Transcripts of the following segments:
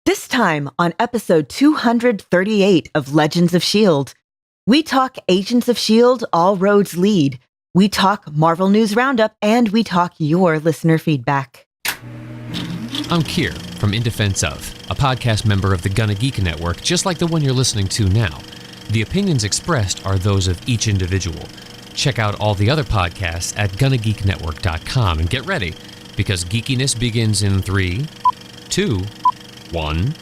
This time on episode 238 of Legends of S.H.I.E.L.D., we talk Agents of S.H.I.E.L.D, All Roads Lead. We talk Marvel News Roundup, and we talk your listener feedback. I'm Kier from In Defense Of, a podcast member of the Gonna Geek Network, just like the one you're listening to now. The opinions expressed are those of each individual. Check out all the other podcasts at GonnaGeekNetwork.com and get ready, because geekiness begins in 3, 2, 1.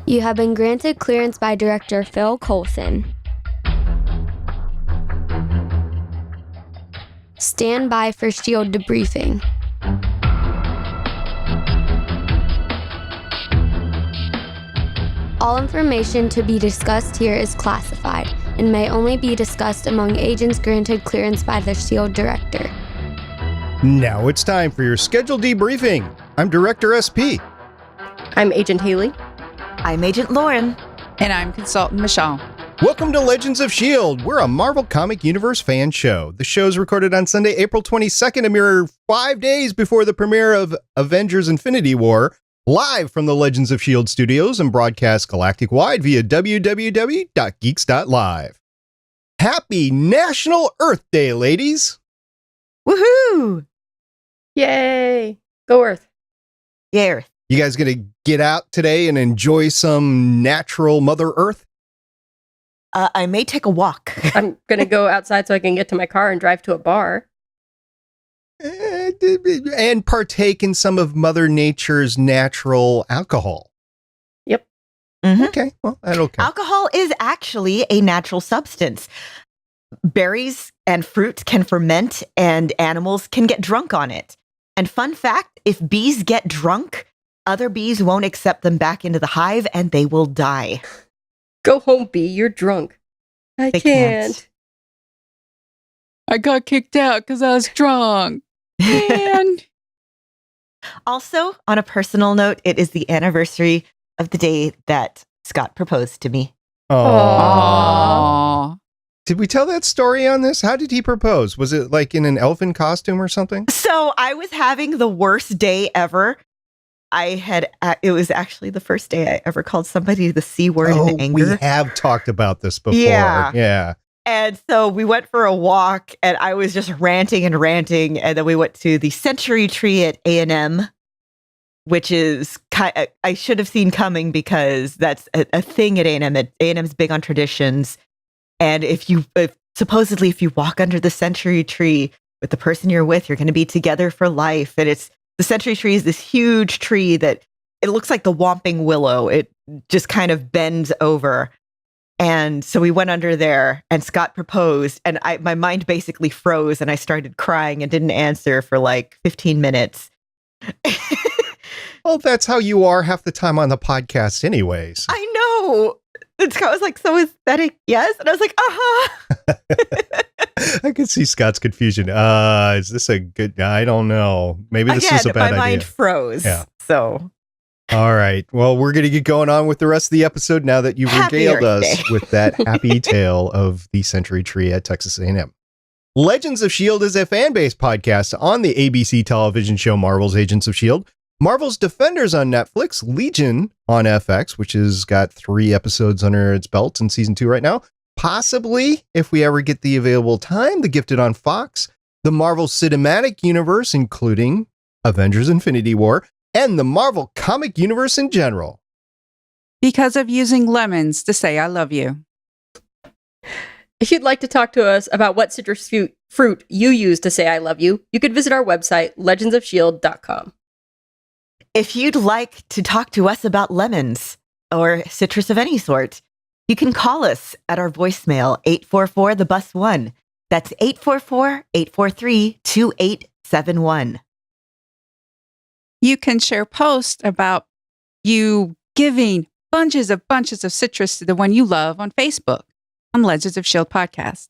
You have been granted clearance by Director Phil Coulson. Stand by for S.H.I.E.L.D. debriefing. All information to be discussed here is classified and may only be discussed among agents granted clearance by the S.H.I.E.L.D. Director. Now it's time for your scheduled debriefing. I'm Director SP. I'm Agent Haley. I'm Agent Lauren. And I'm Consultant Michelle. Welcome to Legends of S.H.I.E.L.D. We're a Marvel Comic Universe fan show. The show's recorded on Sunday, April 22nd, a mere 5 days before the premiere of Avengers Infinity War, live from the Legends of S.H.I.E.L.D. studios and broadcast galactic-wide via www.geeks.live. Happy National Earth Day, ladies! Woohoo! Yay! Go Earth. Yay, Earth. You guys gonna get out today and enjoy some natural Mother Earth? I may take a walk. I'm going to go outside so I can get to my car and drive to a bar. And partake in some of Mother Nature's natural alcohol. Yep. Mm-hmm. Okay, well, that's okay. Alcohol is actually a natural substance. Berries and fruit can ferment, and animals can get drunk on it. And fun fact, if bees get drunk, other bees won't accept them back into the hive, and they will die. Go home, bee. You're drunk. I They can't. I got kicked out because I was drunk. And Also, on a personal note, it is the anniversary of the day that Scott proposed to me. Aww. Did we tell that story on this? How did he propose? Was it like in an elfin costume or something? So I was having the worst day ever. It was actually the first day I ever called somebody the C word in anger. We have talked about this before. Yeah. And so we went for a walk, and I was just ranting, and then we went to the Century Tree at A&M, which is I should have seen coming because that's a thing at A&M. A&M's big on traditions, and supposedly if you walk under the Century Tree with the person you're with, you're going to be together for life. And the Century Tree is this huge tree that it looks like the Whomping Willow. It just kind of bends over. And so we went under there, and Scott proposed, and my mind basically froze, and I started crying and didn't answer for like 15 minutes. Well, that's how you are half the time on the podcast anyways. I know. And Scott was like, so is that a yes? And I was like, uh-huh. I could see Scott's confusion. Is this a good... I don't know. Maybe this is a bad idea. My mind froze. Yeah. So... All right. Well, we're going to get going on with the rest of the episode now that you've regaled us with that happy tale of the Century Tree at Texas A&M. Legends of S.H.I.E.L.D. is a fan-based podcast on the ABC television show Marvel's Agents of S.H.I.E.L.D., Marvel's Defenders on Netflix, Legion on FX, which has got 3 episodes under its belt in season 2 right now. Possibly, if we ever get the available time, The Gifted on Fox, the Marvel Cinematic Universe, including Avengers Infinity War, and the Marvel Comic Universe in general. because of using lemons to say I love you. If you'd like to talk to us about what citrus fruit you use to say I love you, you could visit our website, legendsofshield.com. If you'd like to talk to us about lemons or citrus of any sort, you can call us at our voicemail, 844-THE-BUS-1. That's 844-843-2871. You can share posts about you giving bunches of citrus to the one you love on Facebook on Legends of S.H.I.E.L.D. podcast.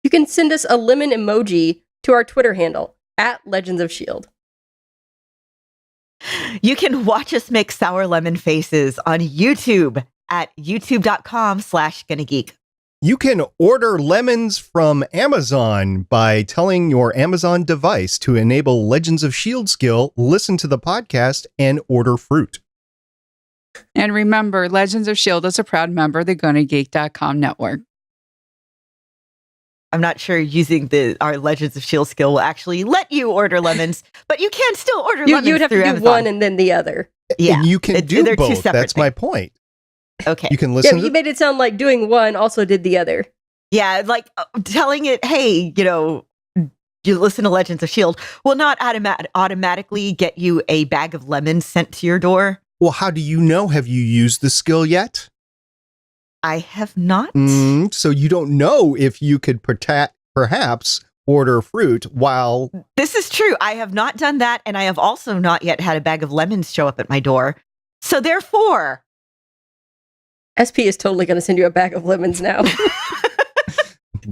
You can send us a lemon emoji to our Twitter handle, @LegendsOfS.H.I.E.L.D. You can watch us make sour lemon faces on YouTube at youtube.com/GonnaGeek. You can order lemons from Amazon by telling your Amazon device to enable Legends of S.H.I.E.L.D. skill, listen to the podcast, and order fruit. And remember, Legends of S.H.I.E.L.D. is a proud member of the GonnaGeek.com network. I'm not sure using our Legends of S.H.I.E.L.D. skill will actually let you order lemons, but you can still order lemons. You would have to do Amazon. one and then the other. Yeah, And you can do they're two both. separate That's my point. Okay. You can Yeah, listen but you made it sound like doing one also did the other. Yeah, like telling it, hey, you listen to Legends of S.H.I.E.L.D. will not automatically get you a bag of lemons sent to your door. Well, how do you know? Have you used the skill yet? I have not. So you don't know if you could perhaps order fruit while... This is true. I have not done that, and I have also not yet had a bag of lemons show up at my door. So therefore... SP is totally going to send you a bag of lemons now.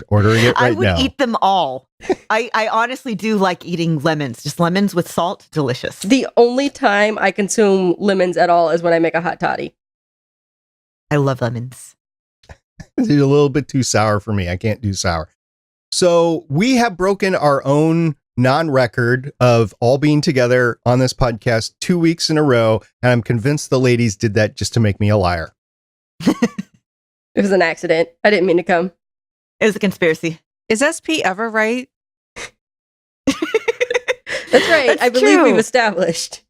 Ordering it right now. I would eat them all. I honestly do like eating lemons. Just lemons with salt, delicious. The only time I consume lemons at all is when I make a hot toddy. I love lemons. It's a little bit too sour for me. I can't do sour. So we have broken our own non-record of all being together on this podcast 2 weeks in a row, and I'm convinced the ladies did that just to make me a liar. It was an accident. I didn't mean to come. It was a conspiracy. Is SP ever right? That's right. That's I believe true. we've established.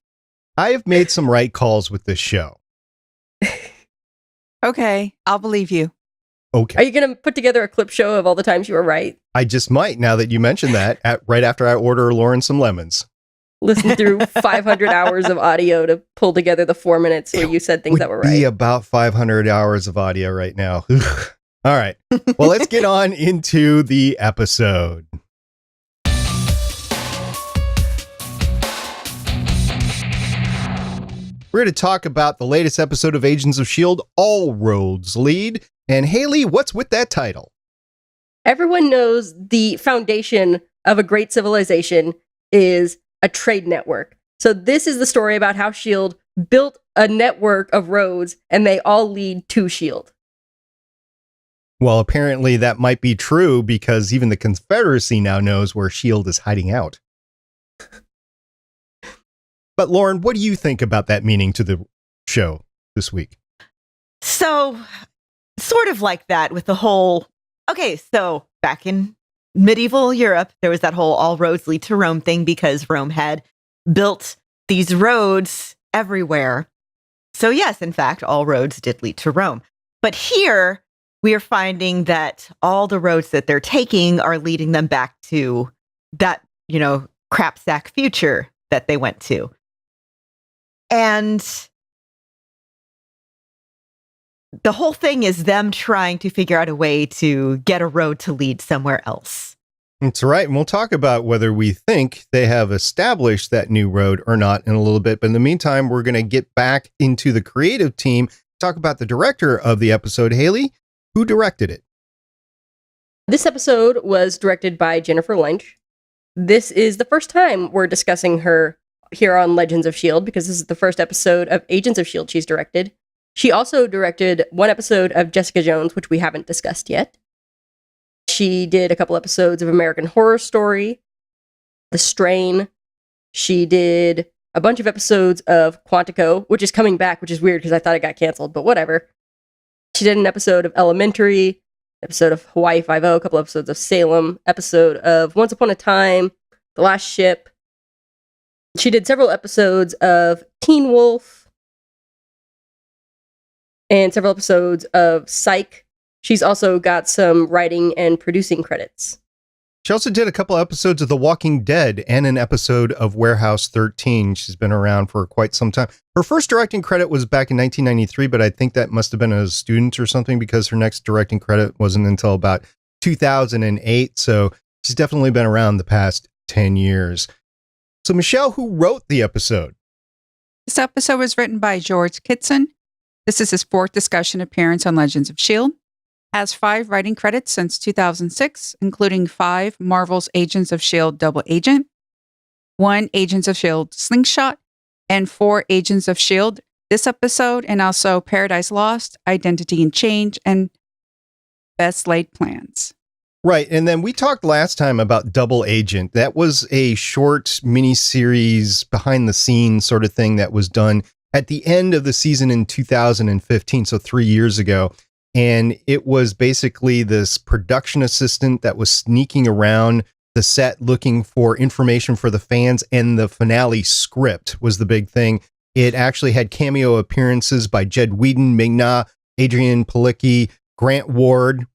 I have made some right calls with this show. Okay, I'll believe you. Okay. Are you going to put together a clip show of all the times you were right? I just might, now that you mentioned that, right after I order Lauren some lemons. Listen through 500 hours of audio to pull together the 4 minutes where you said things that were Would right. be about 500 hours of audio right now. All right. Well, let's get on into the episode. We're going to talk about the latest episode of Agents of S.H.I.E.L.D., All Roads Lead. And Haley, what's with that title? Everyone knows the foundation of a great civilization is a trade network. So this is the story about how S.H.I.E.L.D. built a network of roads and they all lead to S.H.I.E.L.D. Well, apparently that might be true because even the Confederacy now knows where S.H.I.E.L.D. is hiding out. But Lauren, what do you think about that meaning to the show this week? So, sort of like that with the whole... Okay, so back in medieval Europe, there was that whole all roads lead to Rome thing because Rome had built these roads everywhere. So yes, in fact, all roads did lead to Rome. But here, we are finding that all the roads that they're taking are leading them back to that, crapsack future that they went to. And the whole thing is them trying to figure out a way to get a road to lead somewhere else. That's right. And we'll talk about whether we think they have established that new road or not in a little bit. But in the meantime, we're going to get back into the creative team, talk about the director of the episode, Haley. Who directed it? This episode was directed by Jennifer Lynch. This is the first time we're discussing her here on Legends of S.H.I.E.L.D. because this is the first episode of Agents of S.H.I.E.L.D. she's directed. She also directed one episode of Jessica Jones, which we haven't discussed yet. She did a couple episodes of American Horror Story, The Strain. She did a bunch of episodes of Quantico, which is coming back, which is weird because I thought it got canceled, but whatever. She did an episode of Elementary, episode of Hawaii Five-0, a couple episodes of Salem, episode of Once Upon a Time, The Last Ship. She did several episodes of Teen Wolf and several episodes of Psych. She's also got some writing and producing credits. She also did a couple episodes of The Walking Dead and an episode of Warehouse 13. She's been around for quite some time. Her first directing credit was back in 1993, but I think that must have been as a student or something because her next directing credit wasn't until about 2008. So she's definitely been around the past 10 years. So Michelle, who wrote the episode? This episode was written by George Kitson. This is his fourth discussion appearance on Legends of S.H.I.E.L.D. Has 5 writing credits since 2006, including 5 Marvel's Agents of S.H.I.E.L.D. Double Agent, 1 Agents of S.H.I.E.L.D. Slingshot, and 4 Agents of S.H.I.E.L.D. This episode, and also Paradise Lost, Identity and Change, and best laid plans. Right. And then we talked last time about Double Agent. That was a short miniseries behind the scenes sort of thing that was done at the end of the season in 2015, so 3 years ago. And it was basically this production assistant that was sneaking around the set looking for information for the fans, and the finale script was the big thing. It actually had cameo appearances by Jed Whedon, Ming-Na, Adrian Palicki, Grant Ward,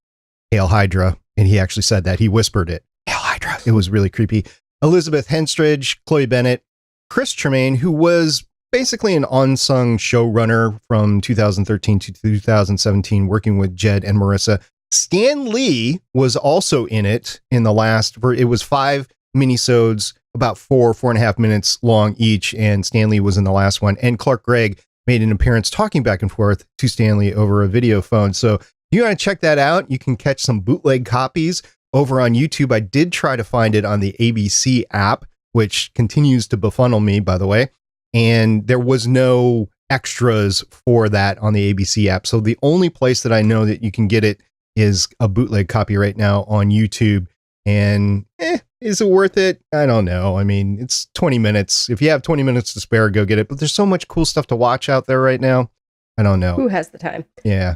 Hail Hydra. And he actually said that. He whispered it. Hail Hydra. It was really creepy. Elizabeth Henstridge, Chloe Bennett, Chris Tremaine, who was basically an unsung showrunner from 2013 to 2017, working with Jed and Marissa. Stan Lee was also in it in the last, it was 5 minisodes, about 4.5 minutes long each, and Stan Lee was in the last one. And Clark Gregg made an appearance talking back and forth to Stan Lee over a video phone. So you want to check that out. You can catch some bootleg copies over on YouTube. I did try to find it on the ABC app, which continues to befuddle me, by the way. And there was no extras for that on the ABC app. So the only place that I know that you can get it is a bootleg copy right now on YouTube. And is it worth it? I don't know. I mean, it's 20 minutes. If you have 20 minutes to spare, go get it. But there's so much cool stuff to watch out there right now. I don't know. Who has the time? Yeah.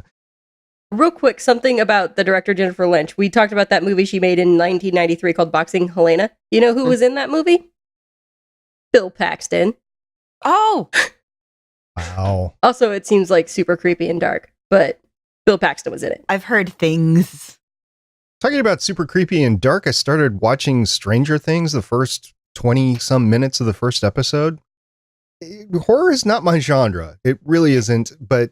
Real quick, something about the director, Jennifer Lynch. We talked about that movie she made in 1993 called Boxing Helena. You know who was in that movie? Bill Paxton. Oh! Wow. Also, it seems like super creepy and dark, but Bill Paxton was in it. I've heard things. Talking about super creepy and dark, I started watching Stranger Things the first 20 some minutes of the first episode. Horror is not my genre. It really isn't. But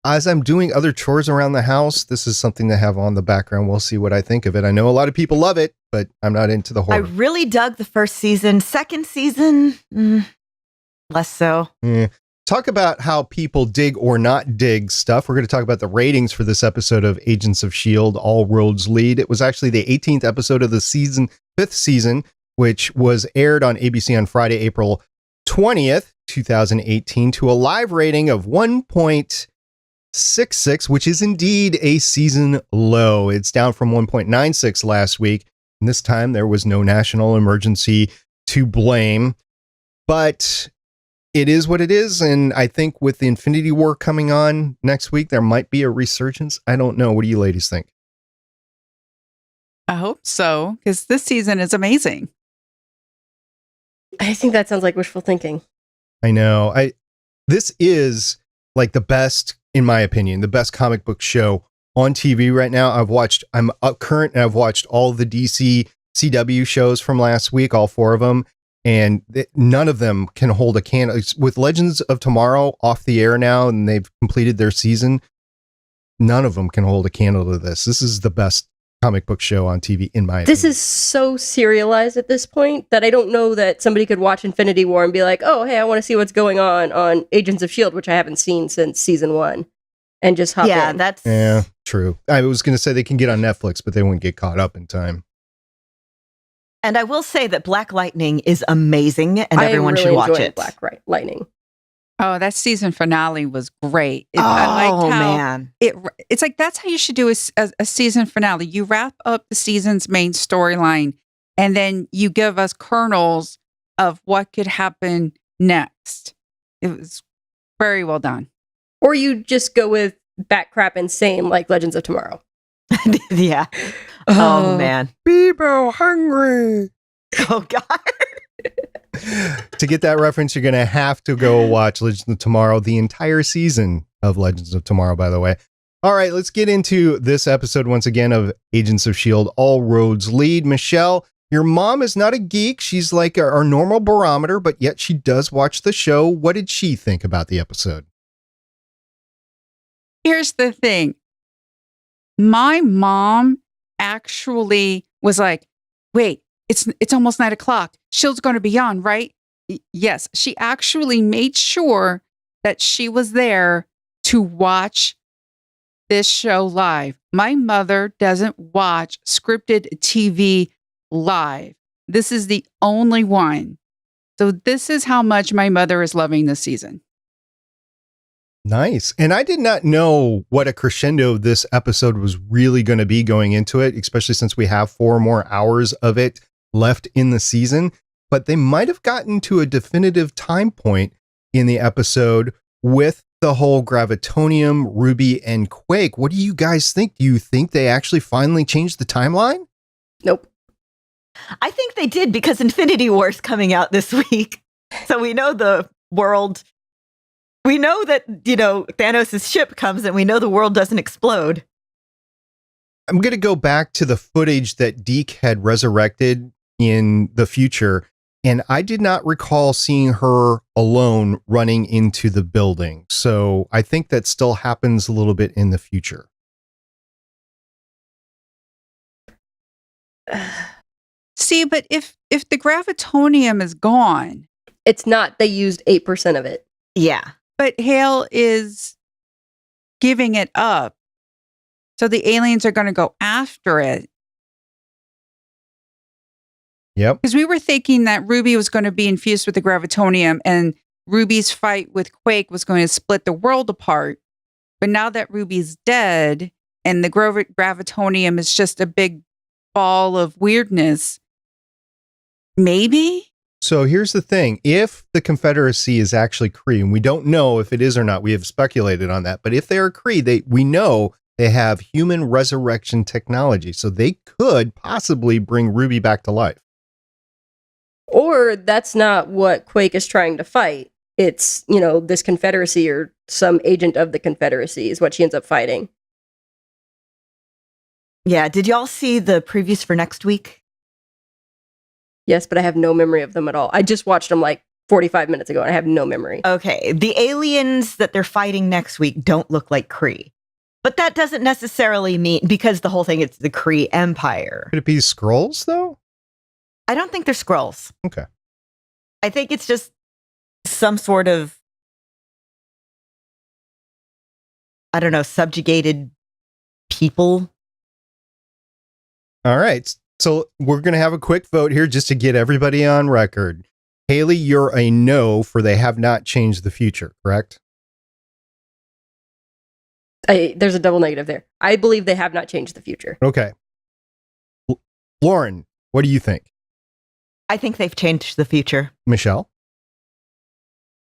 as I'm doing other chores around the house, this is something to have on the background. We'll see what I think of it. I know a lot of people love it, but I'm not into the horror. I really dug the first season. Second season, less so. Talk about how people dig or not dig stuff. We're going to talk about the ratings for this episode of Agents of S.H.I.E.L.D. All Roads Lead. It was actually the 18th episode of the fifth season, which was aired on ABC on Friday, April 20th, 2018, to a live rating of 1.66, which is indeed a season low. It's down from 1.96 last week. And this time there was no national emergency to blame. But it is what it is, and I think with the Infinity War coming on next week, there might be a resurgence. I don't know. What do you ladies think? I hope so, because this season is amazing. I think that sounds like wishful thinking. I know. This is like the best, in my opinion, the best comic book show on TV right now. I'm up current, and I've watched all the DC CW shows from last week, all 4 of them. And none of them can hold a candle. With Legends of Tomorrow off the air now, and they've completed their season, none of them can hold a candle to this. This is the best comic book show on TV, in my opinion. This is so serialized at this point that I don't know that somebody could watch Infinity War and be like, oh, hey, I want to see what's going on Agents of S.H.I.E.L.D., which I haven't seen since season 1, and just hop in. Yeah, true. I was going to say they can get on Netflix, but they won't get caught up in time. And I will say that Black Lightning is amazing, and everyone should watch it. Black Lightning. Oh, that season finale was great. I liked how man. It's like that's how you should do a season finale. You wrap up the season's main storyline, and then you give us kernels of what could happen next. It was very well done. Or you just go with bat crap and same like Legends of Tomorrow. Yeah. Oh, man. People hungry. Oh, God. To get that reference, you're going to have to go watch Legends of Tomorrow, the entire season of Legends of Tomorrow, by the way. All right, let's get into this episode once again of Agents of S.H.I.E.L.D. All Roads Lead. Michelle, your mom is not a geek. She's like our normal barometer, but yet she does watch the show. What did she think about the episode? Here's the thing. My mom actually was like, wait, it's almost 9 o'clock. S.H.I.E.L.D's going to be on, right? Yes. She actually made sure that she was there to watch this show live. My mother doesn't watch scripted TV live. This is the only one. So this is how much my mother is loving this season. Nice. And I did not know what a crescendo this episode was really going to be going into it, especially since we have 4 more hours of it left in the season. But they might have gotten to a definitive time point in the episode with the whole Gravitonium, Ruby, and Quake. What do you guys think? Do you think they actually finally changed the timeline? Nope. I think they did because Infinity War's coming out this week. So we know the world. We know that, Thanos' ship comes and we know the world doesn't explode. I'm going to go back to the footage that Deke had resurrected in the future. And I did not recall seeing her alone running into the building. So I think that still happens a little bit in the future. See, but if the Gravitonium is gone. It's not. They used 8% of it. Yeah. But Hale is giving it up. So the aliens are going to go after it. Yep. Because we were thinking that Ruby was going to be infused with the Gravitonium and Ruby's fight with Quake was going to split the world apart. But now that Ruby's dead and the Gravitonium is just a big ball of weirdness, maybe? So here's the thing. If the Confederacy is actually Kree, and we don't know if it is or not, we have speculated on that, but if they are Kree, we know they have human resurrection technology. So they could possibly bring Ruby back to life. Or that's not what Quake is trying to fight. It's, this Confederacy or some agent of the Confederacy is what she ends up fighting. Yeah. Did y'all see the previews for next week? Yes, but I have no memory of them at all. I just watched them like 45 minutes ago and I have no memory. Okay. The aliens that they're fighting next week don't look like Kree. But that doesn't necessarily mean, because the whole thing is the Kree Empire. Could it be Skrulls, though? I don't think they're Skrulls. Okay. I think it's just some sort of, I don't know, subjugated people. All right. So we're going to have a quick vote here just to get everybody on record. Haley, you're a no for they have not changed the future, correct? There's a double negative there. I believe they have not changed the future. Okay. Lauren, what do you think? I think they've changed the future. Michelle?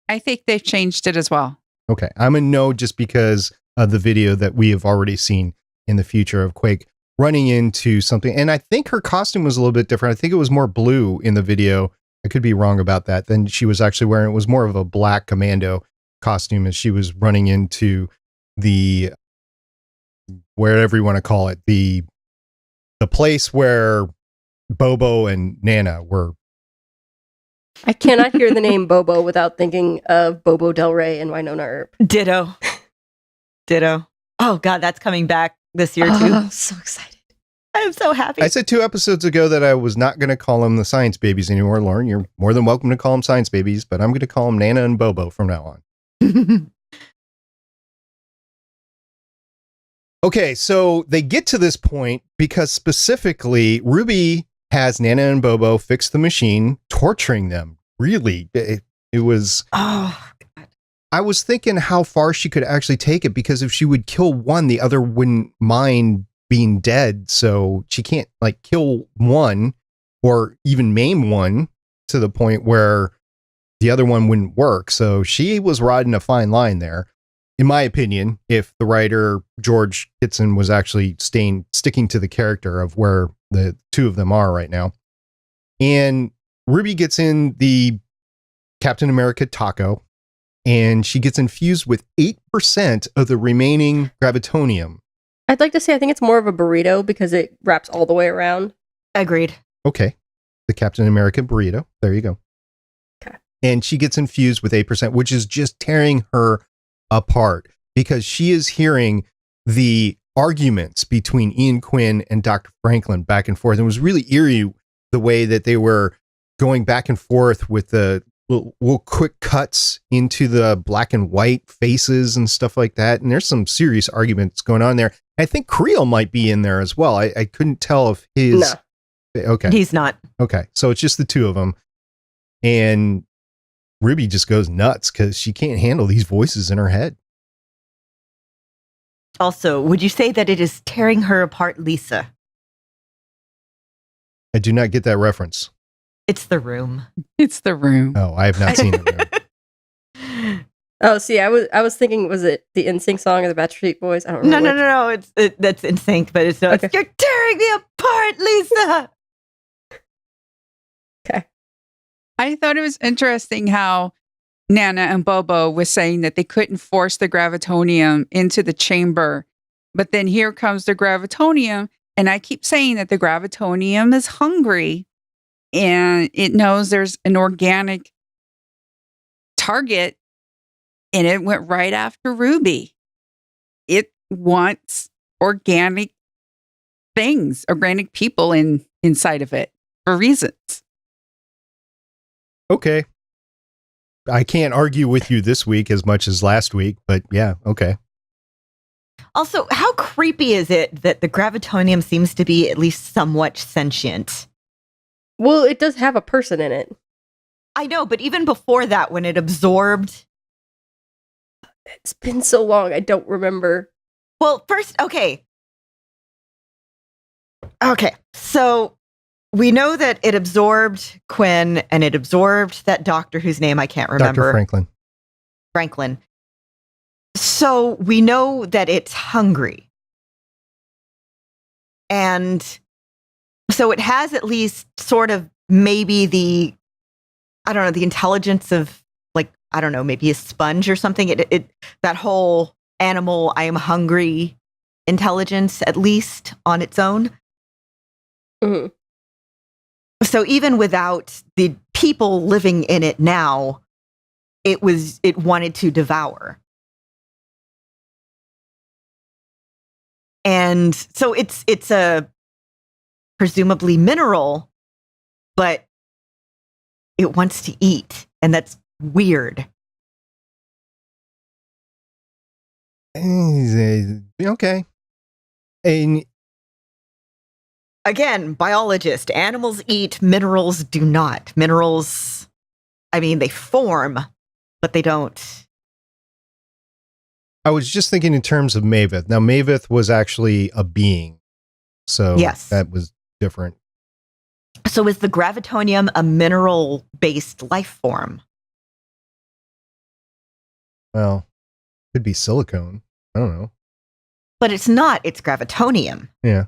I think they've changed it as well. Okay. I'm a no just because of the video that we have already seen in the future of Quake running into something. And I think her costume was a little bit different. I think it was more blue in the video. I could be wrong about that. Than she was actually wearing. It was more of a black commando costume as she was running into the, wherever you want to call it, the place where Bobo and Nana were. I cannot hear the name Bobo without thinking of Bobo Del Rey and Winona Earp. Ditto. Oh, God, that's coming back this year, too. I'm so excited. I'm so happy. I said 2 episodes ago that I was not going to call them the Science Babies anymore. Lauren, you're more than welcome to call them Science Babies, but I'm going to call them Nana and Bobo from now on. Okay, so they get to this point because specifically Ruby has Nana and Bobo fix the machine, torturing them. Really, it was... Oh, God. I was thinking how far she could actually take it, because if she would kill one, the other wouldn't mind being dead. So she can't kill one or even maim one to the point where the other one wouldn't work. So she was riding a fine line there, in my opinion, if the writer George Kitson was actually sticking to the character of where the 2 of them are right now. And Ruby gets in the Captain America taco, and she gets infused with 8% of the remaining Gravitonium. I'd like to say I think it's more of a burrito because it wraps all the way around. Agreed. Okay. The Captain America burrito. There you go. Okay. And she gets infused with 8%, which is just tearing her apart, because she is hearing the arguments between Ian Quinn and Dr. Franklin back and forth. It was really eerie the way that they were going back and forth with the little quick cuts into the black and white faces and stuff like that. And there's some serious arguments going on there. I think Creel might be in there as well. I couldn't tell if his... No. Okay. He's not. Okay. So it's just the 2 of them. And Ruby just goes nuts because she can't handle these voices in her head. Also, would you say that it is tearing her apart, Lisa? I do not get that reference. It's The Room. It's The Room. Oh, I have not seen The Room. Oh, see, I was thinking, was it the NSYNC song or the Backstreet Boys? I don't remember. No. That's NSYNC, but it's Okay. you're tearing me apart, Lisa. Okay. I thought it was interesting how Nana and Bobo was saying that they couldn't force the gravitonium into the chamber. But then here comes the gravitonium. And I keep saying that the gravitonium is hungry and it knows there's an organic target, and it went right after Ruby. It wants organic things, organic people inside of it for reasons. Okay. I can't argue with you this week as much as last week, but yeah, okay. Also, how creepy is it that the gravitonium seems to be at least somewhat sentient? Well, it does have a person in it. I know, but even before that, when it absorbed... It's been so long, I don't remember. Well, first, okay. Okay, so we know that it absorbed Quinn, and it absorbed that doctor whose name I can't remember. Dr. Franklin. Franklin. So we know that it's hungry. And so it has at least sort of maybe the intelligence of, like, I don't know, maybe a sponge or something. It that whole animal, I am hungry intelligence, at least on its own. Mm-hmm. So even without the people living in it now, it wanted to devour. And so it's a presumably mineral, but it wants to eat, and that's weird. Okay. And Again, biologist, animals eat, minerals do not. Minerals, I mean, they form, but they don't. I was just thinking in terms of Maveth. Now, Maveth was actually a being. So Yes. that was different. So is the gravitonium a mineral-based life form? Well, could be silicone. I don't know. But it's not, it's gravitonium. Yeah.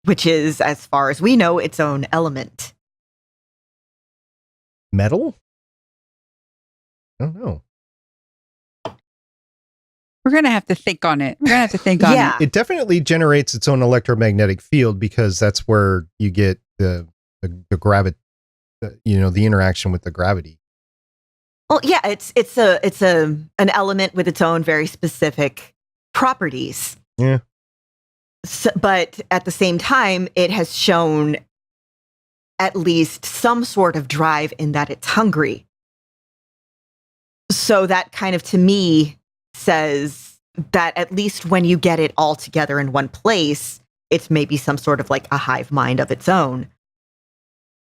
Which is, as far as we know, its own element. Metal? I don't know. We're going to have to think on it. We're going to have to think on Yeah. it. It definitely generates its own electromagnetic field because that's where you get the gravity, the interaction with the gravity. Well, yeah, it's an element with its own very specific properties. Yeah. So, but at the same time, it has shown at least some sort of drive in that it's hungry. So that kind of, to me, says that at least when you get it all together in one place, it's maybe some sort of like a hive mind of its own.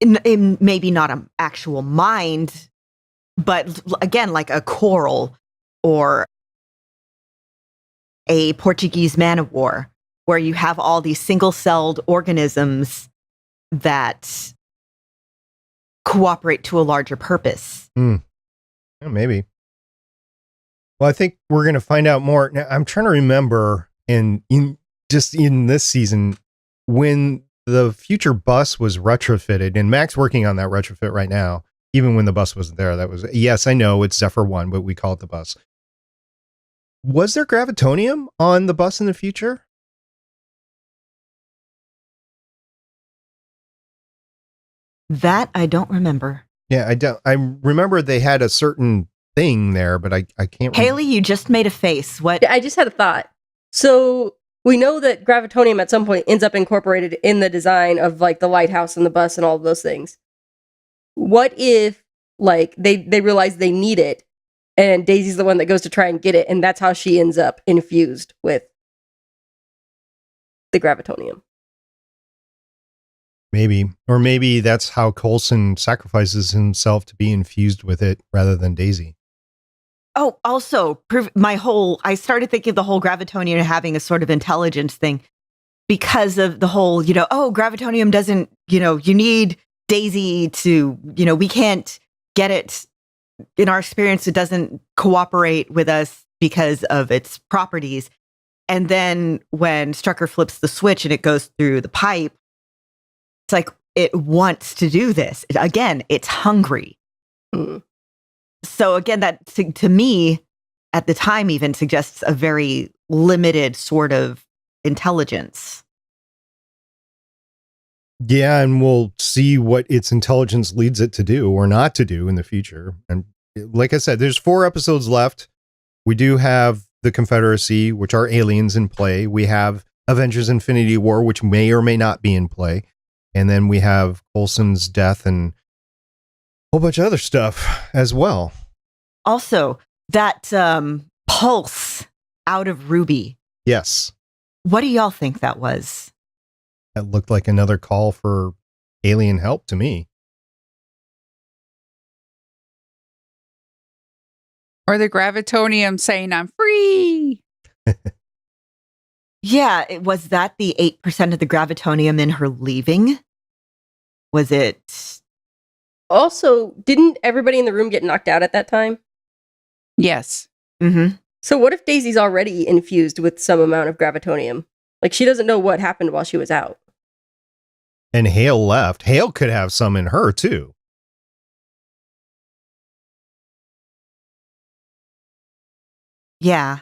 In maybe not an actual mind, but again, like a coral or a Portuguese man-of-war, where you have all these single-celled organisms that cooperate to a larger purpose. Yeah, maybe. Well, I think we're going to find out more. Now, I'm trying to remember, in this season, when the future bus was retrofitted, and Mac's working on that retrofit right now, even when the bus wasn't there. That was, yes, I know it's Zephyr 1, but we call it the bus. Was there gravitonium on the bus in the future? That I don't remember. Yeah, I don't. I remember they had a certain thing there, but I can't. Haley, you just made a face. What? I just had a thought. So we know that gravitonium at some point ends up incorporated in the design of like the lighthouse and the bus and all of those things. What if like they realize they need it and Daisy's the one that goes to try and get it, and that's how she ends up infused with the gravitonium? Maybe. Or maybe that's how Coulson sacrifices himself to be infused with it rather than Daisy. Oh, also, I started thinking the whole gravitonium having a sort of intelligence thing because of the whole, gravitonium doesn't, you need Daisy to, we can't get it in our experience. It doesn't cooperate with us because of its properties. And then when Strucker flips the switch and it goes through the pipe, it's like it wants to do this. Again, it's hungry. Mm. So again, that to me, at the time, even suggests a very limited sort of intelligence. Yeah, and we'll see what its intelligence leads it to do or not to do in the future. And like I said, there's 4 episodes left. We do have the Confederacy, which are aliens in play. We have Avengers Infinity War, which may or may not be in play. And then we have Coulson's death and a whole bunch of other stuff as well. Also, that pulse out of Ruby. Yes. What do y'all think that was? That looked like another call for alien help to me. Or the gravitonium saying, I'm free. Yeah, was that the 8% of the gravitonium in her leaving? Was it? Also, didn't everybody in the room get knocked out at that time? Yes. Mm-hmm. So what if Daisy's already infused with some amount of gravitonium? Like, she doesn't know what happened while she was out. And Hale left. Hale could have some in her, too. Yeah.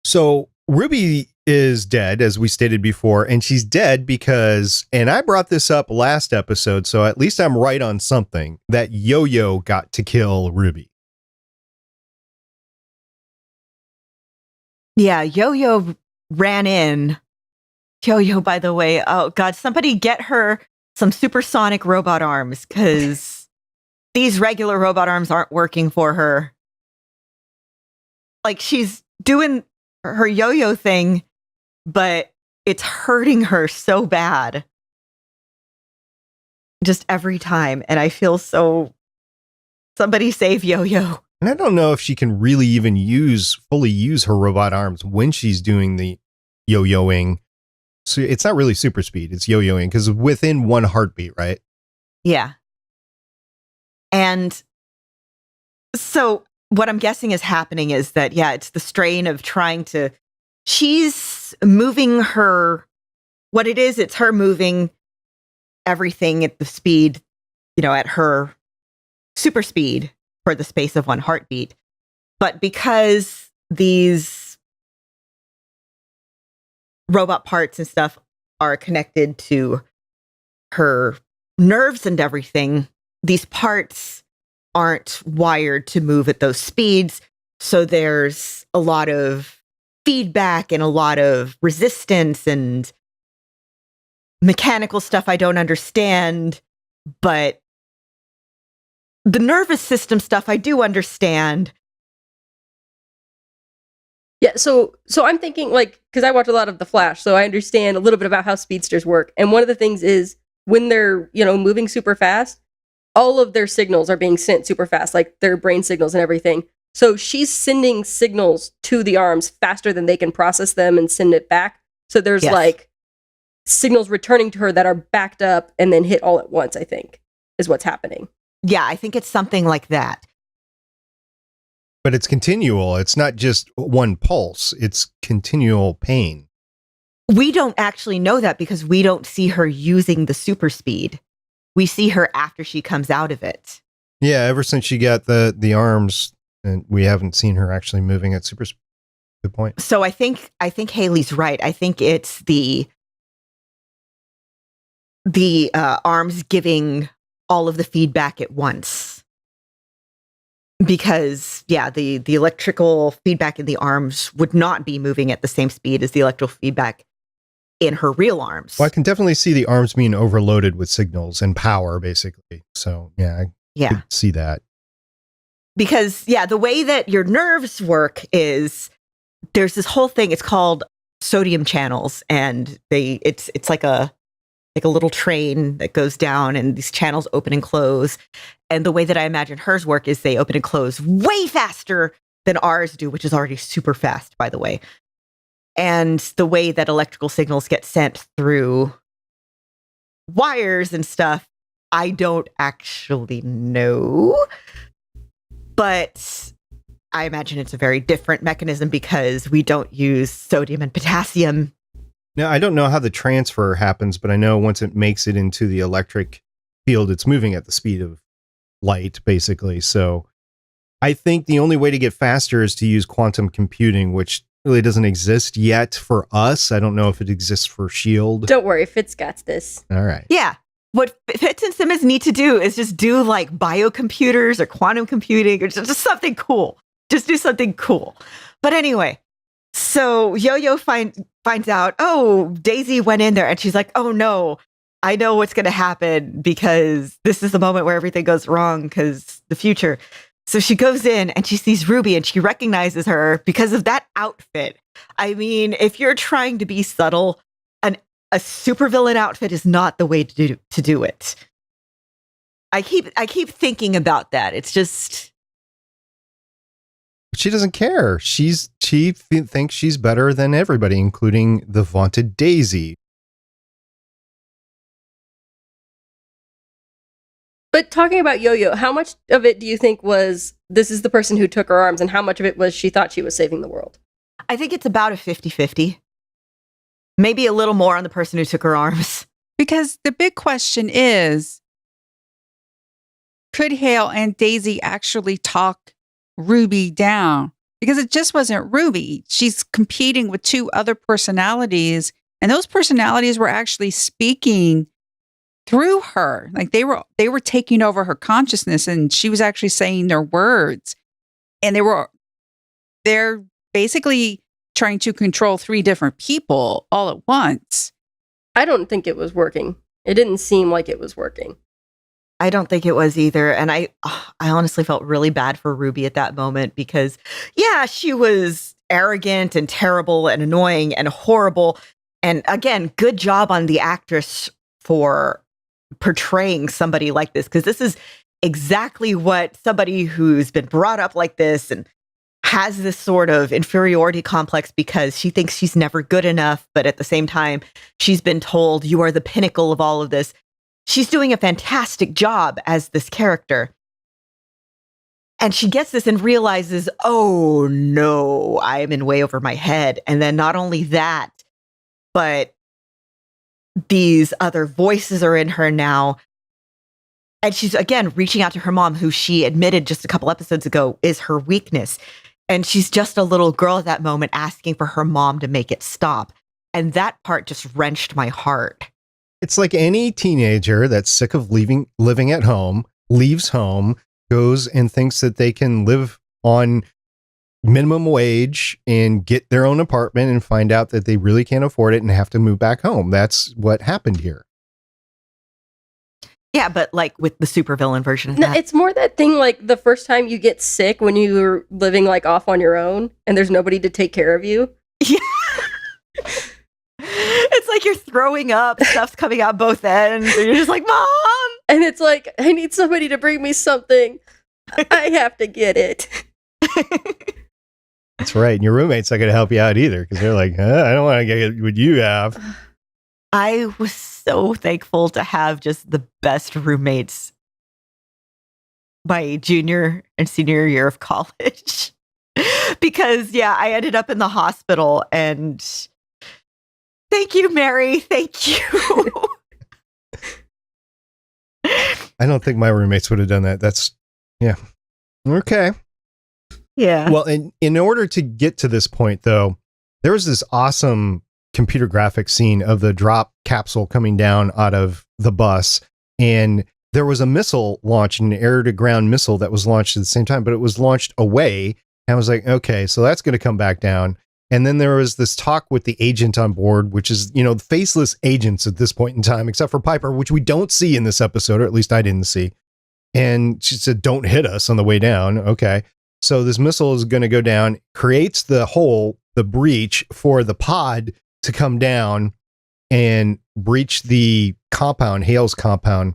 So Ruby is dead, as we stated before, and she's dead because, and I brought this up last episode, so at least I'm right on something, that Yo-Yo got to kill Ruby. Yeah, Yo-Yo ran in. Yo-Yo, by the way, oh God, somebody get her some supersonic robot arms, because these regular robot arms aren't working for her. Like, she's doing her yo-yo thing, but it's hurting her so bad. Just every time. And I feel so... Somebody save Yo-Yo. And I don't know if she can really even fully use her robot arms when she's doing the yo-yoing. So it's not really super speed, it's yo-yoing, because within one heartbeat, right? Yeah. And so what I'm guessing is happening is that, yeah, it's the strain of trying to... She's moving her... What it is, it's her moving everything at the speed, at her super speed for the space of one heartbeat. But because these robot parts and stuff are connected to her nerves and everything, these parts aren't wired to move at those speeds. So there's a lot of feedback and a lot of resistance and mechanical stuff I don't understand. But the nervous system stuff I do understand. Yeah, so I'm thinking, like, because I watch a lot of The Flash, so I understand a little bit about how speedsters work. And one of the things is when they're, moving super fast, all of their signals are being sent super fast, like their brain signals and everything. So she's sending signals to the arms faster than they can process them and send it back. So there's like signals returning to her that are backed up and then hit all at once, I think, is what's happening. Yeah, I think it's something like that. But it's continual. It's not just one pulse. It's continual pain. We don't actually know that because we don't see her using the super speed. We see her after she comes out of it. Yeah, ever since she got the arms, and we haven't seen her actually moving at super speed. Good point. So I think Haley's right. I think it's the arms giving all of the feedback at once. Because, yeah, the electrical feedback in the arms would not be moving at the same speed as the electrical feedback in her real arms. Well, I can definitely see the arms being overloaded with signals and power, basically. So, yeah, I could see that. Because, yeah, the way that your nerves work is there's this whole thing. It's called sodium channels, and it's like a little train that goes down, and these channels open and close. And the way that I imagine hers work is they open and close way faster than ours do, which is already super fast, by the way. And the way that electrical signals get sent through wires and stuff, I don't actually know. But I imagine it's a very different mechanism because we don't use sodium and potassium. Now, I don't know how the transfer happens, but I know once it makes it into the electric field, it's moving at the speed of light, basically. So I think the only way to get faster is to use quantum computing, which really doesn't exist yet for us. I don't know if it exists for S.H.I.E.L.D. Don't worry, Fitz got this. All right. Yeah. What Fitz and Simmons need to do is just do like biocomputers or quantum computing or just something cool. Just do something cool. But anyway, so Yo-Yo finds out, oh, Daisy went in there and she's like, oh no, I know what's going to happen because this is the moment where everything goes wrong because the future. So she goes in and she sees Ruby and she recognizes her because of that outfit. I mean, if you're trying to be subtle, a supervillain outfit is not the way to do it. I keep thinking about that. It's just She doesn't care. She thinks she's better than everybody, including the vaunted Daisy. But talking about Yo-Yo, how much of it do you think was this is the person who took her arms, and how much of it was she thought she was saving the world? I think it's about a 50-50. Maybe a little more on the person who took her arms. Because the big question is, could Hale and Daisy actually talk Ruby down? Because it just wasn't Ruby. She's competing with two other personalities, and those personalities were actually speaking through her. Like they were taking over her consciousness, and she was actually saying their words. And they're basically trying to control three different people all at once. I don't think it was working. It didn't seem like it was working. I don't think it was either. And I honestly felt really bad for Ruby at that moment because, yeah, she was arrogant and terrible and annoying and horrible. And again, good job on the actress for portraying somebody like this, because this is exactly what somebody who's been brought up like this and has this sort of inferiority complex because she thinks she's never good enough, but at the same time, she's been told you are the pinnacle of all of this. She's doing a fantastic job as this character. And she gets this and realizes, oh no, I am in way over my head. And then not only that, but these other voices are in her now. And she's, again, reaching out to her mom, who she admitted just a couple episodes ago is her weakness. And she's just a little girl at that moment asking for her mom to make it stop. And that part just wrenched my heart. It's like any teenager that's sick of living at home, leaves home, goes and thinks that they can live on minimum wage and get their own apartment and find out that they really can't afford it and have to move back home. That's what happened here. Yeah, but like with the supervillain version of that. It's more that thing like the first time you get sick when you're living like off on your own and there's nobody to take care of you. Yeah. It's like you're throwing up, stuff's coming out both ends, and you're just like, Mom! And it's like, I need somebody to bring me something. I have to get it. That's right. And your roommate's not going to help you out either because they're like, I don't want to get what you have. I was so thankful to have just the best roommates my junior and senior year of college. Because, yeah, I ended up in the hospital and thank you, Mary. Thank you. I don't think my roommates would have done that. That's, yeah. Okay. Yeah. Well, in order to get to this point, though, there was this awesome computer graphic scene of the drop capsule coming down out of the bus. And there was a missile launched, an air-to-ground missile that was launched at the same time, but it was launched away. And I was like, okay, so that's going to come back down. And then there was this talk with the agent on board, which is, the faceless agents at this point in time, except for Piper, which we don't see in this episode, or at least I didn't see. And she said, don't hit us on the way down. Okay. So this missile is going to go down, creates the hole, the breach for the pod to come down and breach the compound, Hale's compound.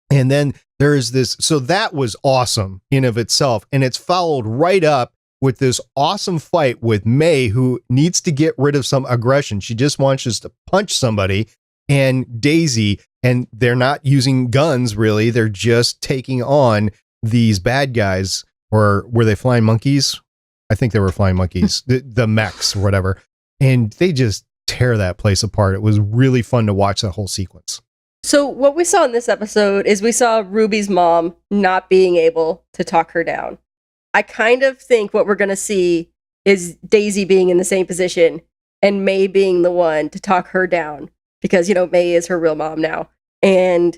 And then there is this. So that was awesome in of itself. And it's followed right up with this awesome fight with May, who needs to get rid of some aggression. She just wants just to punch somebody, and Daisy, and they're not using guns really. They're just taking on these bad guys. Or were they flying monkeys? I think they were flying monkeys, the mechs or whatever. And they just tear that place apart. It was really fun to watch that whole sequence. So what we saw in this episode is we saw Ruby's mom not being able to talk her down. I kind of think what we're going to see is Daisy being in the same position and May being the one to talk her down because, May is her real mom now. And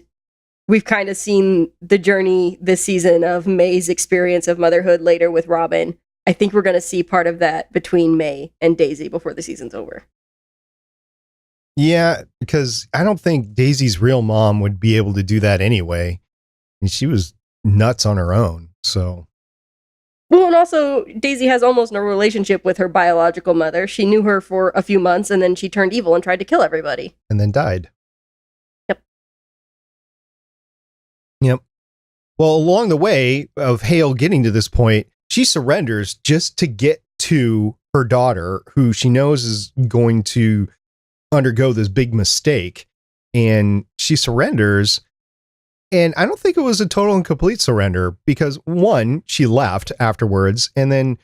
we've kind of seen the journey this season of May's experience of motherhood later with Robin. I think we're going to see part of that between May and Daisy before the season's over. Yeah, because I don't think Daisy's real mom would be able to do that anyway. And she was nuts on her own, so. Well, and also, Daisy has almost no relationship with her biological mother. She knew her for a few months, and then she turned evil and tried to kill everybody. And then died. Yep. Well, along the way of Hale getting to this point, she surrenders just to get to her daughter, who she knows is going to undergo this big mistake. And she surrenders. And I don't think it was a total and complete surrender because, one, she left afterwards. And then,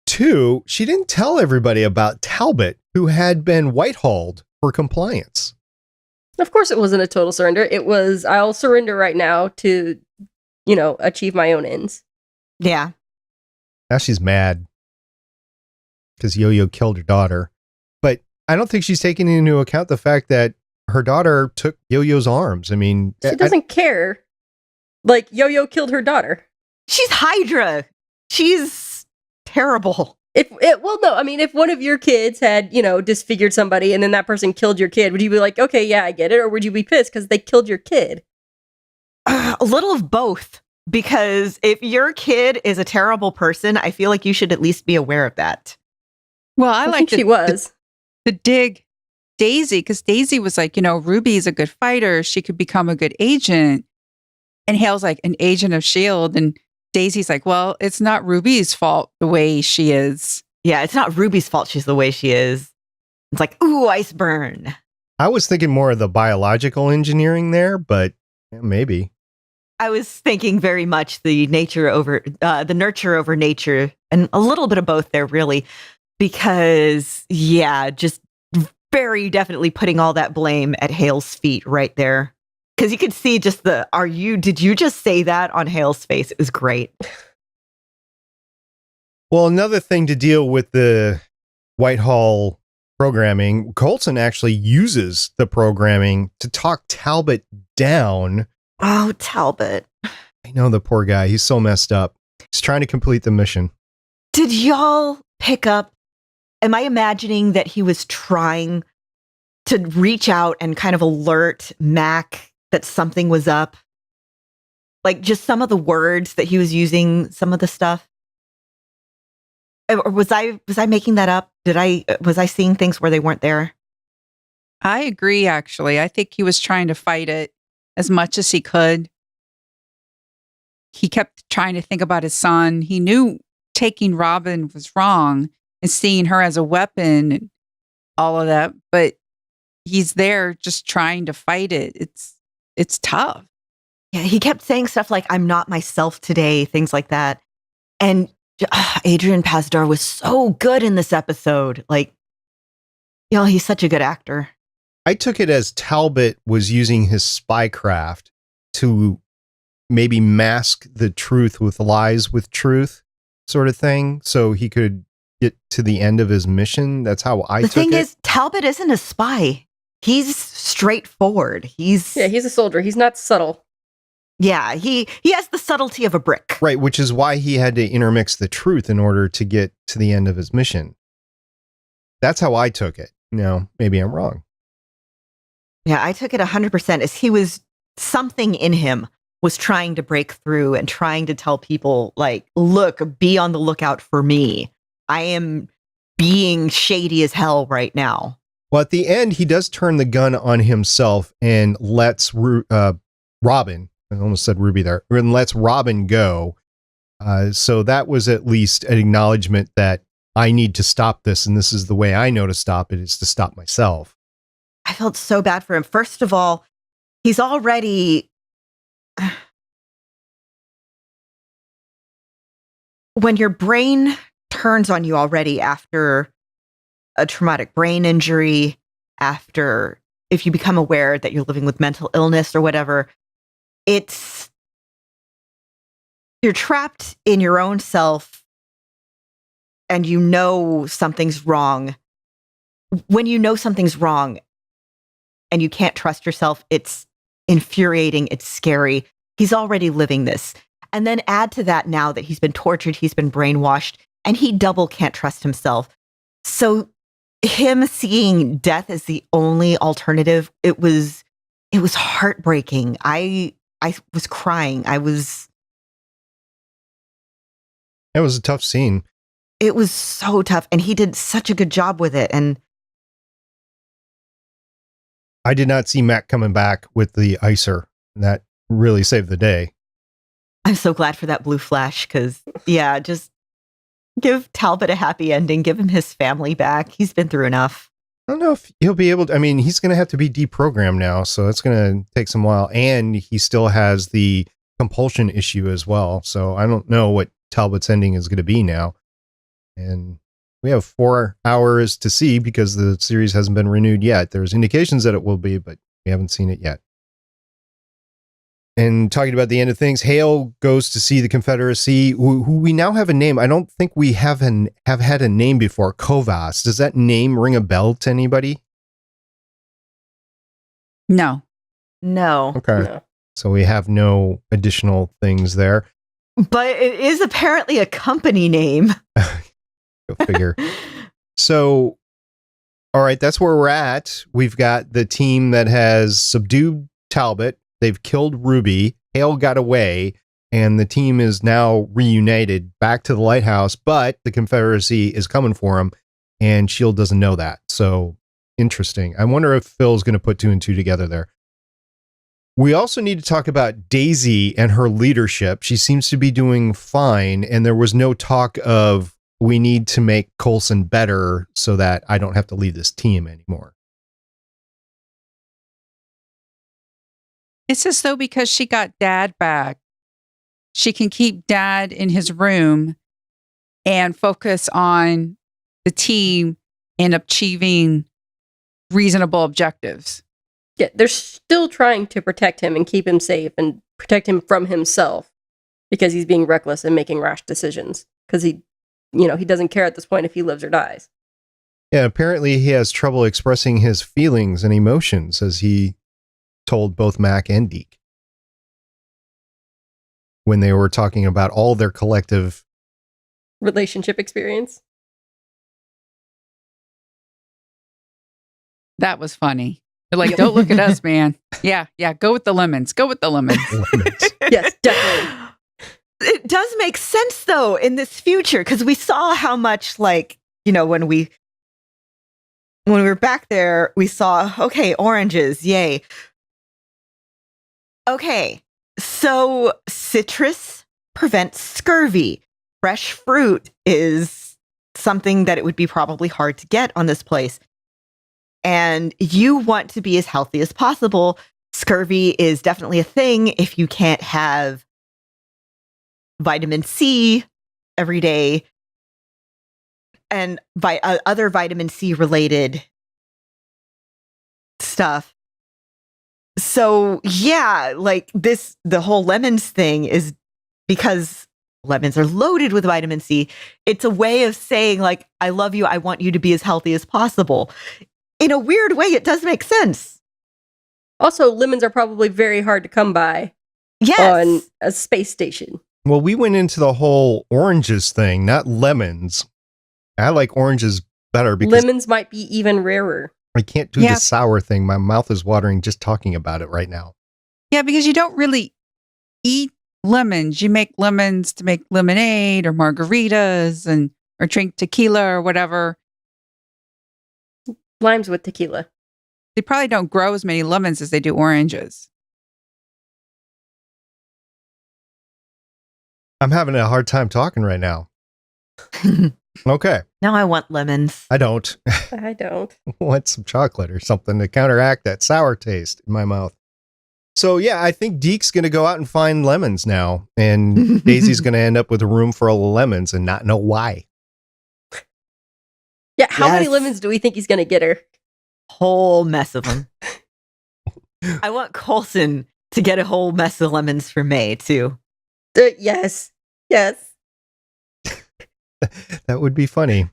two, she didn't tell everybody about Talbot, who had been whitehalled for compliance. Of course it wasn't a total surrender. It was, I'll surrender right now to, achieve my own ends. Yeah. Now she's mad because Yo-Yo killed her daughter. But I don't think she's taking into account the fact that her daughter took Yo-Yo's arms. I mean, she doesn't care. Like, Yo-Yo killed her daughter. She's Hydra. She's terrible. If one of your kids had, disfigured somebody and then that person killed your kid, would you be like, okay, yeah, I get it? Or would you be pissed because they killed your kid? A little of both. Because if your kid is a terrible person, I feel like you should at least be aware of that. Well, I like she was. To dig Daisy, because Daisy was like, Ruby's a good fighter. She could become a good agent. And Hale's like, an agent of S.H.I.E.L.D. And Daisy's like, well, it's not Ruby's fault the way she is. Yeah, it's not Ruby's fault she's the way she is. It's like, ooh, ice burn. I was thinking more of the biological engineering there, but maybe. I was thinking very much the nurture over nature, and a little bit of both there, really, because just very definitely putting all that blame at Hale's feet right there, because you could see just did you just say that on Hale's face? It was great. Well, another thing to deal with the Whitehall programming, Coulson actually uses the programming to talk Talbot down. Oh, Talbot. I know, the poor guy. He's so messed up. He's trying to complete the mission. Did y'all pick up? Am I imagining that he was trying to reach out and kind of alert Mac that something was up? Like just some of the words that he was using, some of the stuff? Or was I making that up? Was I seeing things where they weren't there? I agree, actually. I think he was trying to fight it as much as he could. He kept trying to think about his son. He knew taking Robin was wrong and seeing her as a weapon and all of that, but he's there just trying to fight it. It's tough. Yeah, he kept saying stuff like, I'm not myself today, things like that. And Adrian Pasdar was so good in this episode. Like, he's such a good actor. I took it as Talbot was using his spycraft to maybe mask the truth with lies with truth sort of thing, so he could get to the end of his mission. That's how I took it. The thing is, Talbot isn't a spy. He's straightforward. He's a soldier. He's not subtle. Yeah, he has the subtlety of a brick. Right, which is why he had to intermix the truth in order to get to the end of his mission. That's how I took it. Now, maybe I'm wrong. Yeah, I took it 100% as he was, something in him was trying to break through and trying to tell people, like, look, be on the lookout for me. I am being shady as hell right now. Well, at the end, he does turn the gun on himself and lets Robin, I almost said Ruby there, and lets Robin go. So that was at least an acknowledgement that I need to stop this, and this is the way I know to stop it, is to stop myself. I felt so bad for him. First of all, he's already... When your brain turns on you already after a traumatic brain injury, after if you become aware that you're living with mental illness or whatever, you're trapped in your own self and you know something's wrong. When you know something's wrong and you can't trust yourself, it's infuriating, it's scary. He's already living this. And then add to that now that he's been tortured, he's been brainwashed, and he double can't trust himself. So him seeing death as the only alternative, it was heartbreaking. I was crying. It was a tough scene. It was so tough, and he did such a good job with it. And I did not see Mac coming back with the icer. That really saved the day. I'm so glad for that blue flash because, yeah, just give Talbot a happy ending. Give him his family back. He's been through enough. I don't know if he'll be able to. I mean, he's going to have to be deprogrammed now, so it's going to take some while. And he still has the compulsion issue as well. So I don't know what Talbot's ending is going to be now. And we have 4 hours to see because the series hasn't been renewed yet. There's indications that it will be, but we haven't seen it yet. And talking about the end of things, Hale goes to see the Confederacy, who we now have a name. I don't think we have had a name before. Kovas. Does that name ring a bell to anybody? No. Okay. No. So we have no additional things there. But it is apparently a company name. Go figure. So, all right, that's where we're at. We've got the team that has subdued Talbot. They've killed Ruby. Hale got away, and the team is now reunited back to the lighthouse, but the Confederacy is coming for him, and S.H.I.E.L.D. doesn't know that. So, interesting. I wonder if Phil's going to put 2 and 2 together there. We also need to talk about Daisy and her leadership. She seems to be doing fine, and there was no talk of we need to make Coulson better so that I don't have to leave this team anymore. It's as though because she got Dad back, she can keep Dad in his room and focus on the team and achieving reasonable objectives. Yeah, they're still trying to protect him and keep him safe and protect him from himself because he's being reckless and making rash decisions because he doesn't care at this point if he lives or dies. Yeah, apparently he has trouble expressing his feelings and emotions, as he told both Mac and Deke when they were talking about all their collective relationship experience. That was funny. They're like, don't look at us, man. Yeah, go with the lemons. Go with the lemons. Yes, definitely. It does make sense, though, in this future, because we saw how much, when we were back there, we saw, okay, oranges, yay. Okay, so citrus prevents scurvy. Fresh fruit is something that it would be probably hard to get on this place. And you want to be as healthy as possible. Scurvy is definitely a thing if you can't have vitamin C every day and other vitamin C related stuff. So yeah, the whole lemons thing is because lemons are loaded with vitamin C. It's a way of saying I love you. I want you to be as healthy as possible. In a weird way, it does make sense. Also, lemons are probably very hard to come by on a space station. Well, we went into the whole oranges thing, not lemons. I like oranges better because lemons might be even rarer. I can't do the sour thing. My mouth is watering just talking about it right now. Yeah, because you don't really eat lemons. You make lemons to make lemonade or margaritas or drink tequila or whatever. Limes with tequila. They probably don't grow as many lemons as they do oranges. I'm having a hard time talking right now. Okay. Now I want lemons. I don't. I don't. I want some chocolate or something to counteract that sour taste in my mouth. So, yeah, I think Deke's going to go out and find lemons now. And Daisy's going to end up with a room full of lemons and not know why. Yeah, how many lemons do we think he's going to get her? Whole mess of them. I want Coulson to get a whole mess of lemons for May, too. Yes. Yes. That would be funny.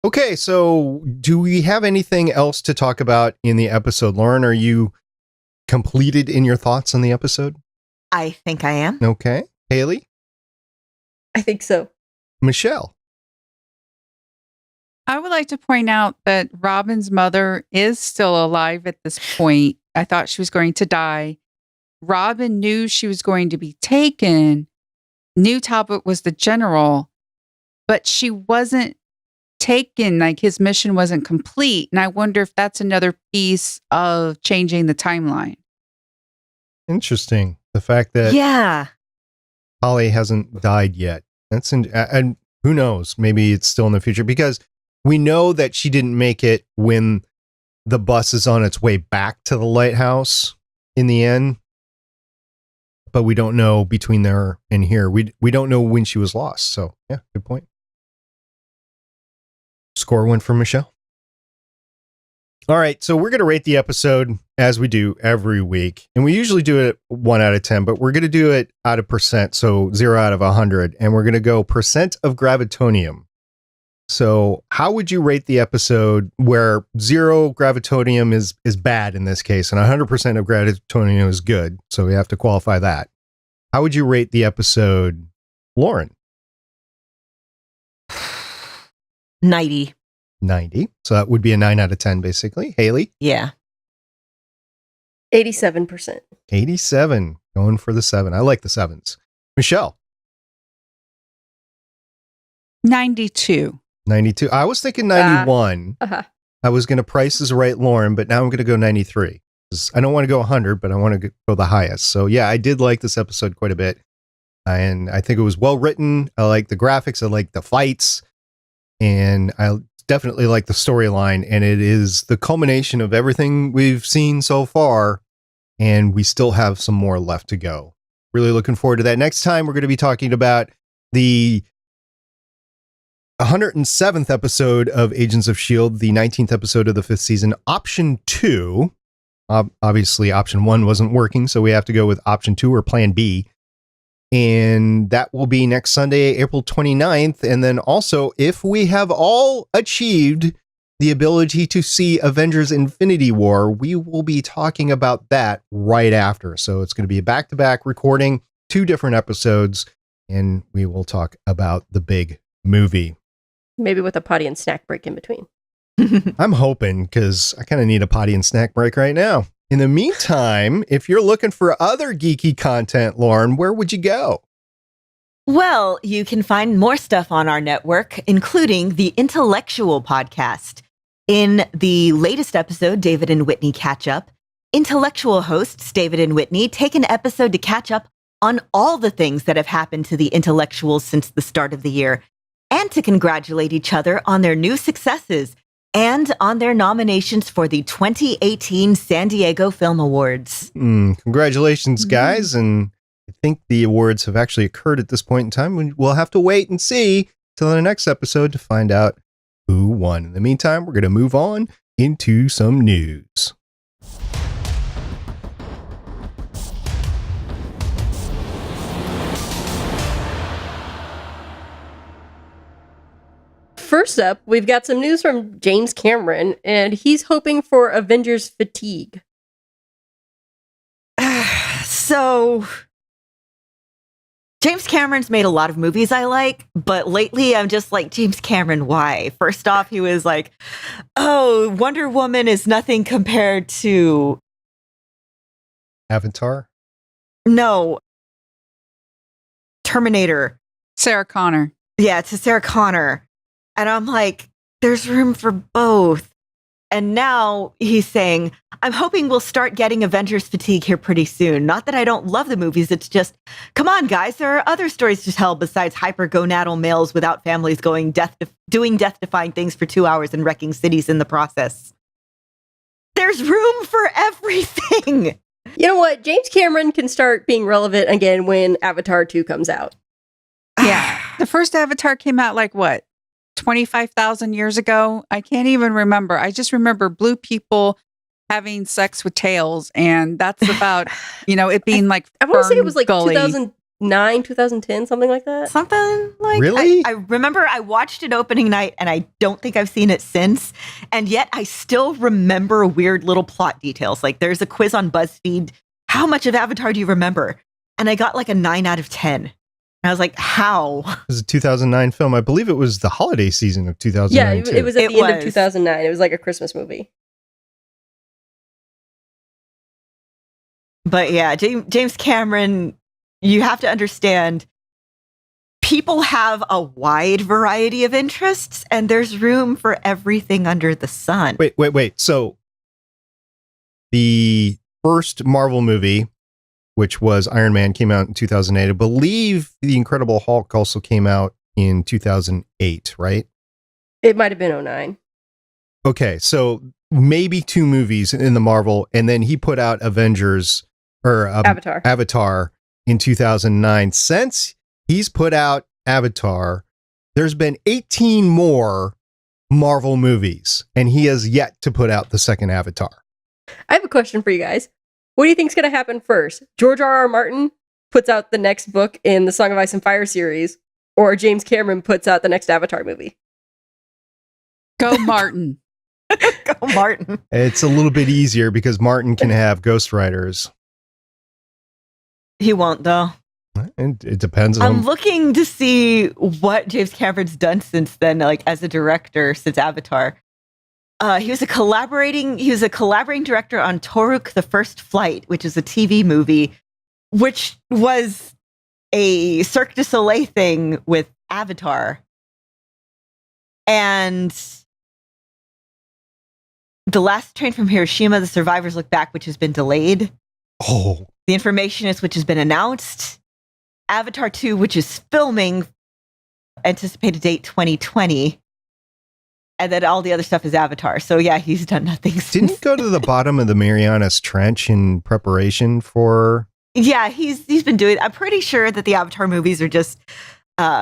Okay, so do we have anything else to talk about in the episode? Lauren, are you completed in your thoughts on the episode? I think I am. Okay. Haley? I think so. Michelle? I would like to point out that Robin's mother is still alive at this point. I thought she was going to die. Robin knew she was going to be taken, knew Talbot was the general, but she wasn't taken. Like, his mission wasn't complete. And I wonder if that's another piece of changing the timeline. Interesting. The fact that Holly hasn't died yet. And who knows? Maybe it's still in the future, because we know that she didn't make it when the bus is on its way back to the lighthouse in the end. But we don't know between there and here. We don't know when she was lost. So, yeah, good point. Score one for Michelle. All right, so we're going to rate the episode as we do every week. And we usually do it 1 out of 10, but we're going to do it out of percent, so 0 out of 100. And we're going to go percent of gravitonium. So how would you rate the episode where 0 gravitonium is bad in this case, and 100% of gravitonium is good? So we have to qualify that. How would you rate the episode, Lauren? 90. 90. So that would be a 9 out of 10, basically. Haley? Yeah. 87%. 87. Going for the 7. I like the 7s. Michelle? 92. 92. I was thinking 91. I was going to Price is Right Lauren, but now I'm going to go 93. I don't want to go 100, but I want to go the highest. So yeah, I did like this episode quite a bit. And I think it was well written. I like the graphics. I like the fights. And I definitely like the storyline. And it is the culmination of everything we've seen so far. And we still have some more left to go. Really looking forward to that. Next time, we're going to be talking about the 107th episode of Agents of S.H.I.E.L.D., the 19th episode of the 5th season, Option 2. Obviously, Option 1 wasn't working, so we have to go with Option 2 or Plan B. And that will be next Sunday, April 29th. And then also, if we have all achieved the ability to see Avengers Infinity War, we will be talking about that right after. So it's going to be a back-to-back recording, 2 different episodes, and we will talk about the big movie. Maybe with a potty and snack break in between. I'm hoping, because I kind of need a potty and snack break right now. In the meantime, if you're looking for other geeky content, Lauren, where would you go? Well, you can find more stuff on our network, including the Intellectual podcast. In the latest episode, David and Whitney Catch Up, Intellectual hosts David and Whitney take an episode to catch up on all the things that have happened to the intellectuals since the start of the year, and to congratulate each other on their new successes and on their nominations for the 2018 San Diego Film Awards. Congratulations, guys. And I think the awards have actually occurred at this point in time. We'll have to wait and see till the next episode to find out who won. In the meantime, we're going to move on into some news. First up, we've got some news from James Cameron, and he's hoping for Avengers fatigue. So, James Cameron's made a lot of movies I like, but lately I'm just like, James Cameron, why? First off, he was like, oh, Wonder Woman is nothing compared to... Avatar? No. Terminator. Sarah Connor. Yeah, to Sarah Connor. And I'm like, there's room for both. And now he's saying, I'm hoping we'll start getting Avengers fatigue here pretty soon. Not that I don't love the movies. It's just, come on, guys. There are other stories to tell besides hypergonadal males without families doing death-defying things for 2 hours and wrecking cities in the process. There's room for everything. You know what? James Cameron can start being relevant again when Avatar 2 comes out. Yeah. The first Avatar came out like what? 25,000 years ago? I can't even remember. I just remember blue people having sex with tails, and that's about, it being like I want to say it was like Gully. 2009, 2010, something like that. Something like Really? I remember I watched it opening night, and I don't think I've seen it since. And yet I still remember weird little plot details. Like there's a quiz on BuzzFeed. How much of Avatar do you remember? And I got like a 9 out of 10. And I was like, how? It was a 2009 film. I believe it was the holiday season of 2009. Yeah, it was at the end of 2009. It was like a Christmas movie. But yeah, James Cameron, you have to understand, people have a wide variety of interests, and there's room for everything under the sun. Wait. So the first Marvel movie, which was Iron Man, came out in 2008. I believe The Incredible Hulk also came out in 2008, right? It might have been 2009. Okay, so maybe 2 movies in the Marvel, and then he put out Avatar in 2009. Since he's put out Avatar, there's been 18 more Marvel movies, and he has yet to put out the second Avatar. I have a question for you guys. What do you think's going to happen first? George R.R. Martin puts out the next book in the Song of Ice and Fire series, or James Cameron puts out the next Avatar movie? Go Martin. Go Martin. It's a little bit easier because Martin can have ghostwriters. He won't, though. It depends I'm on... looking to see what James Cameron's done since then, like as a director since Avatar. He was a collaborating director on Toruk: The First Flight, which is a TV movie, which was a Cirque du Soleil thing with Avatar. And The Last Train from Hiroshima, The Survivors Look Back, which has been delayed. Oh. The Informationist, which has been announced. Avatar 2, which is filming, anticipated date 2020. And then all the other stuff is Avatar. So yeah, he's done nothing since. Didn't he go to the bottom of the Marianas Trench in preparation for... Yeah, he's been doing... I'm pretty sure that the Avatar movies are just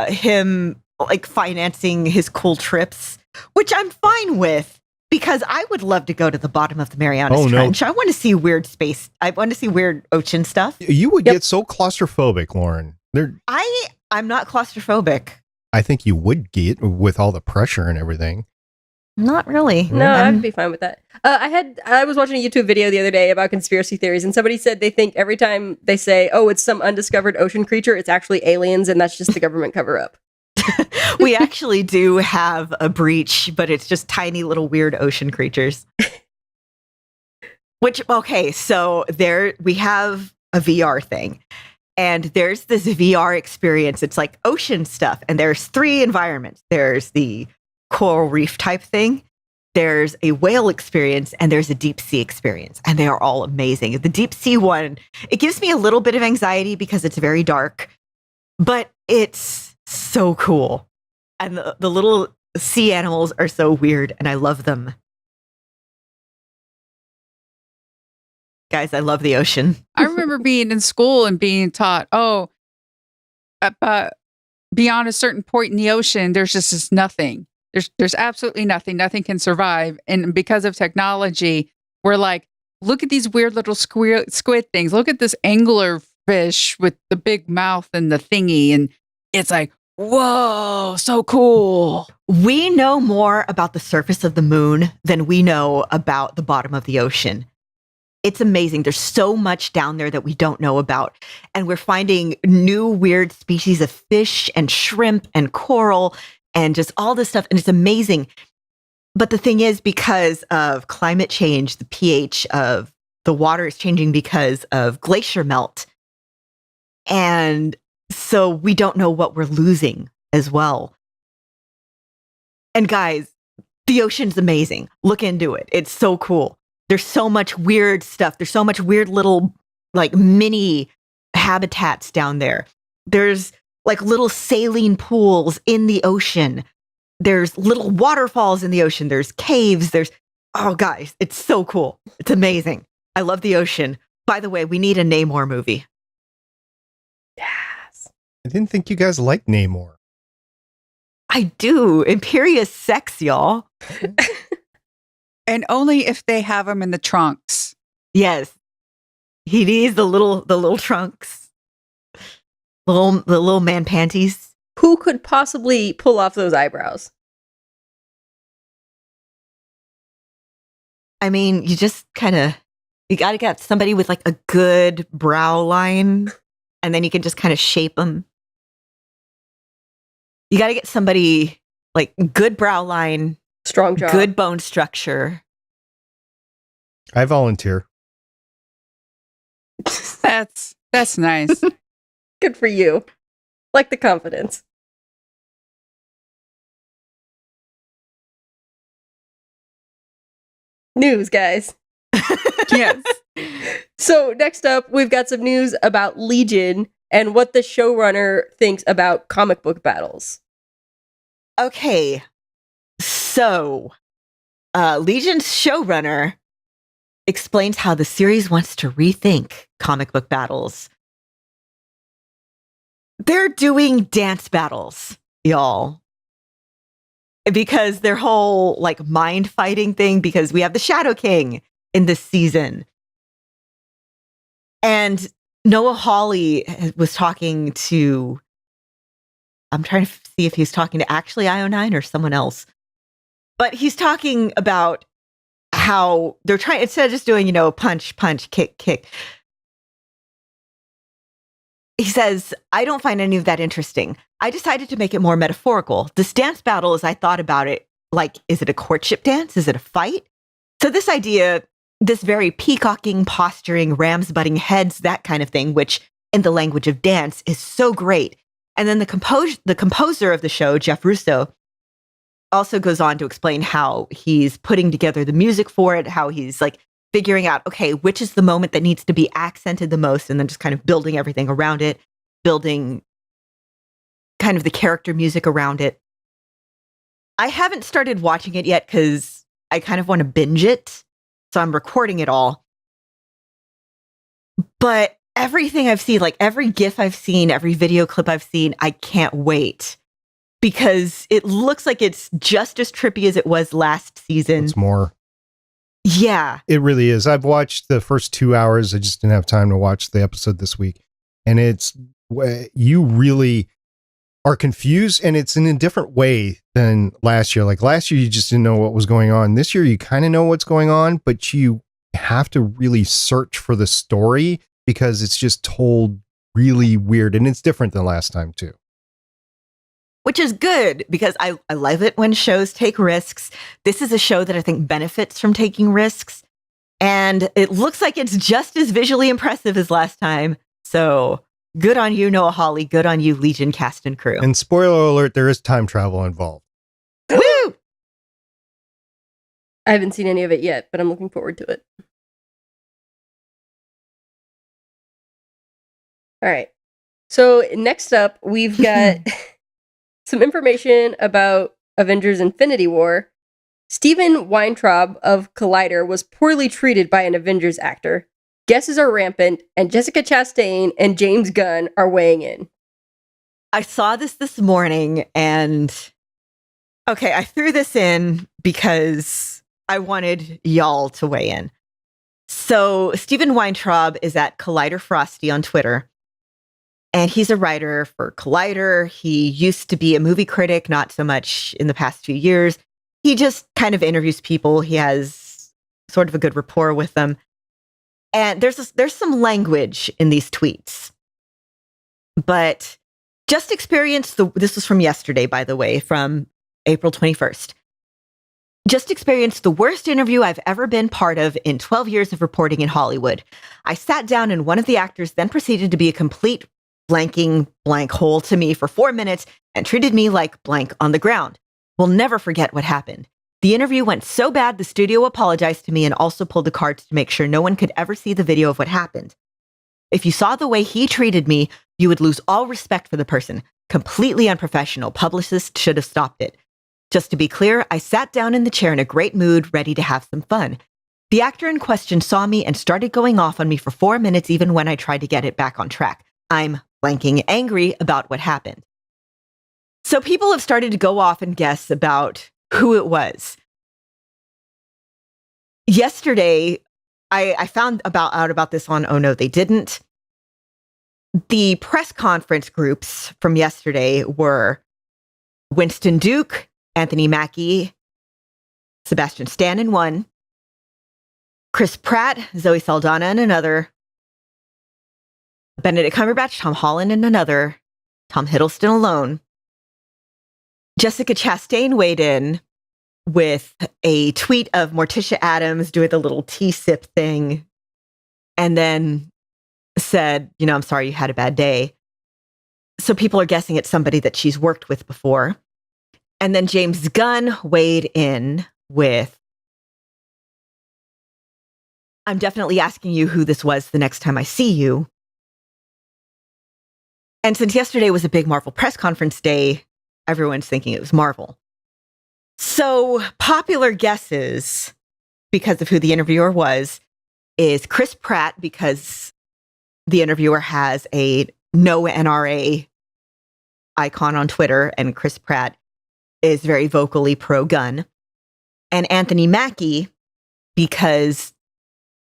him like financing his cool trips, which I'm fine with, because I would love to go to the bottom of the Marianas Trench. No. I want to see weird space. I want to see weird ocean stuff. You would get so claustrophobic, Lauren. I'm not claustrophobic. I think you would get with all the pressure and everything. Not really. No, I'd be fine with that. I was watching a YouTube video the other day about conspiracy theories, and somebody said they think every time they say, oh, it's some undiscovered ocean creature, it's actually aliens, and that's just the government cover-up. We actually do have a breach, but it's just tiny little weird ocean creatures. So there we have a VR thing. And there's this VR experience. It's like ocean stuff. And there's 3 environments. There's the coral reef type thing. There's a whale experience, and there's a deep sea experience. And they are all amazing. The deep sea one, it gives me a little bit of anxiety because it's very dark, but it's so cool. And the little sea animals are so weird, and I love them. Guys, I love the ocean. I remember being in school and being taught, beyond a certain point in the ocean, there's just nothing. There's absolutely nothing. Nothing can survive. And because of technology, we're like, look at these weird little squid things. Look at this angler fish with the big mouth and the thingy. And it's like, whoa, so cool. We know more about the surface of the moon than we know about the bottom of the ocean. It's amazing. There's so much down there that we don't know about. And we're finding new weird species of fish and shrimp and coral and just all this stuff. And it's amazing. But the thing is, because of climate change, the pH of the water is changing because of glacier melt. And so we don't know what we're losing as well. And guys, The ocean's amazing. Look into it. It's so cool. There's so much weird stuff. There's so much weird little like mini habitats down there. There's like little saline pools in the ocean. There's little waterfalls in the ocean. There's caves. Oh, guys, it's so cool. It's amazing. I love the ocean. By the way, we need a Namor movie. Yes. I didn't think you guys liked Namor. I do. Imperious sex, y'all. And only if they have him in the trunks. Yes. He needs the little trunks. The little man panties. Who could possibly pull off those eyebrows? I mean, you just you got to get somebody with like a good brow line, and then you can just kind of shape them. You got to get somebody like good brow line, Strong jaw. good bone structure. I volunteer. That's nice. Good for you. Like the confidence. News, guys. Yes. So next up, we've got some news about Legion and what the showrunner thinks about comic book battles. Okay, so Legion's showrunner explains how the series wants to rethink comic book battles. They're doing dance battles, y'all. Because their whole like mind fighting thing, because we have the Shadow King in this season. And Noah Hawley was talking to, I'm trying to see if he's talking to actually IO9 or someone else. But he's talking about how they're trying, instead of just doing, punch, punch, kick, kick. He says, I don't find any of that interesting. I decided to make it more metaphorical. This dance battle, as I thought about it, like, is it a courtship dance? Is it a fight? So this idea, this very peacocking, posturing, rams butting heads, that kind of thing, which in the language of dance is so great. And then the composer of the show, Jeff Russo, also goes on to explain how he's putting together the music for it, how he's like figuring out, okay, which is the moment that needs to be accented the most, and then just kind of building everything around it, building kind of the character music around it. I haven't started watching it yet because I kind of want to binge it. So I'm recording it all. But everything I've seen, like every GIF I've seen, every video clip I've seen, I can't wait. Because it looks like it's just as trippy as it was last season. It's more. Yeah. It really is. I've watched the first 2 hours. I just didn't have time to watch the episode this week. And you really are confused, and it's in a different way than last year. Like last year, you just didn't know what was going on. This year, you kind of know what's going on, but you have to really search for the story because it's just told really weird, and it's different than last time too. Which is good because I love it when shows take risks. This is a show that I think benefits from taking risks. And it looks like it's just as visually impressive as last time. So good on you, Noah Hawley. Good on you, Legion cast and crew. And spoiler alert, there is time travel involved. Woo! I haven't seen any of it yet, but I'm looking forward to it. All right. So next up, we've got some information about Avengers Infinity War. Steven Weintraub of Collider was poorly treated by an Avengers actor. Guesses are rampant, and Jessica Chastain and James Gunn are weighing in. I saw this morning, and okay, I threw this in because I wanted y'all to weigh in. So Steven Weintraub is at Collider Frosty on Twitter. And he's a writer for Collider. He used to be a movie critic, not so much in the past few years. He just kind of interviews people. He has sort of a good rapport with them. And there's some language in these tweets. But just experienced this was from yesterday, by the way, from April 21st. Just experienced the worst interview I've ever been part of in 12 years of reporting in Hollywood. I sat down and one of the actors then proceeded to be a complete blanking blank hole to me for 4 minutes and treated me like blank on the ground. We'll never forget what happened. The interview went so bad, the studio apologized to me and also pulled the cards to make sure no one could ever see the video of what happened. If you saw the way he treated me, you would lose all respect for the person. Completely unprofessional. Publicists should have stopped it. Just to be clear, I sat down in the chair in a great mood, ready to have some fun. The actor in question saw me and started going off on me for 4 minutes, even when I tried to get it back on track. I'm blanking angry about what happened. So people have started to go off and guess about who it was. Yesterday, I found out about this on Oh No, They Didn't. The press conference groups from yesterday were Winston Duke, Anthony Mackie, Sebastian Stan in one, Chris Pratt, Zoe Saldana in another, Benedict Cumberbatch, Tom Holland in another, Tom Hiddleston alone. Jessica Chastain weighed in with a tweet of Morticia Addams doing the little tea sip thing, and then said, I'm sorry you had a bad day. So people are guessing it's somebody that she's worked with before. And then James Gunn weighed in with, I'm definitely asking you who this was the next time I see you. And since yesterday was a big Marvel press conference day, everyone's thinking it was Marvel. So popular guesses, because of who the interviewer was, is Chris Pratt, because the interviewer has a no NRA icon on Twitter, and Chris Pratt is very vocally pro-gun. And Anthony Mackie, because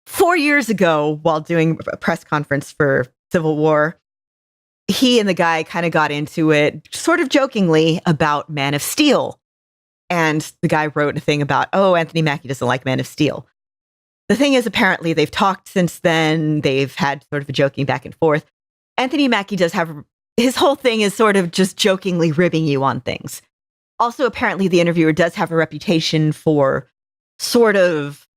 4 years ago, while doing a press conference for Civil War, he and the guy kind of got into it, sort of jokingly, about Man of Steel. And the guy wrote a thing about, Anthony Mackie doesn't like Man of Steel. The thing is, apparently, they've talked since then. They've had sort of a joking back and forth. Anthony Mackie does have, his whole thing is sort of just jokingly ribbing you on things. Also, apparently, the interviewer does have a reputation for sort of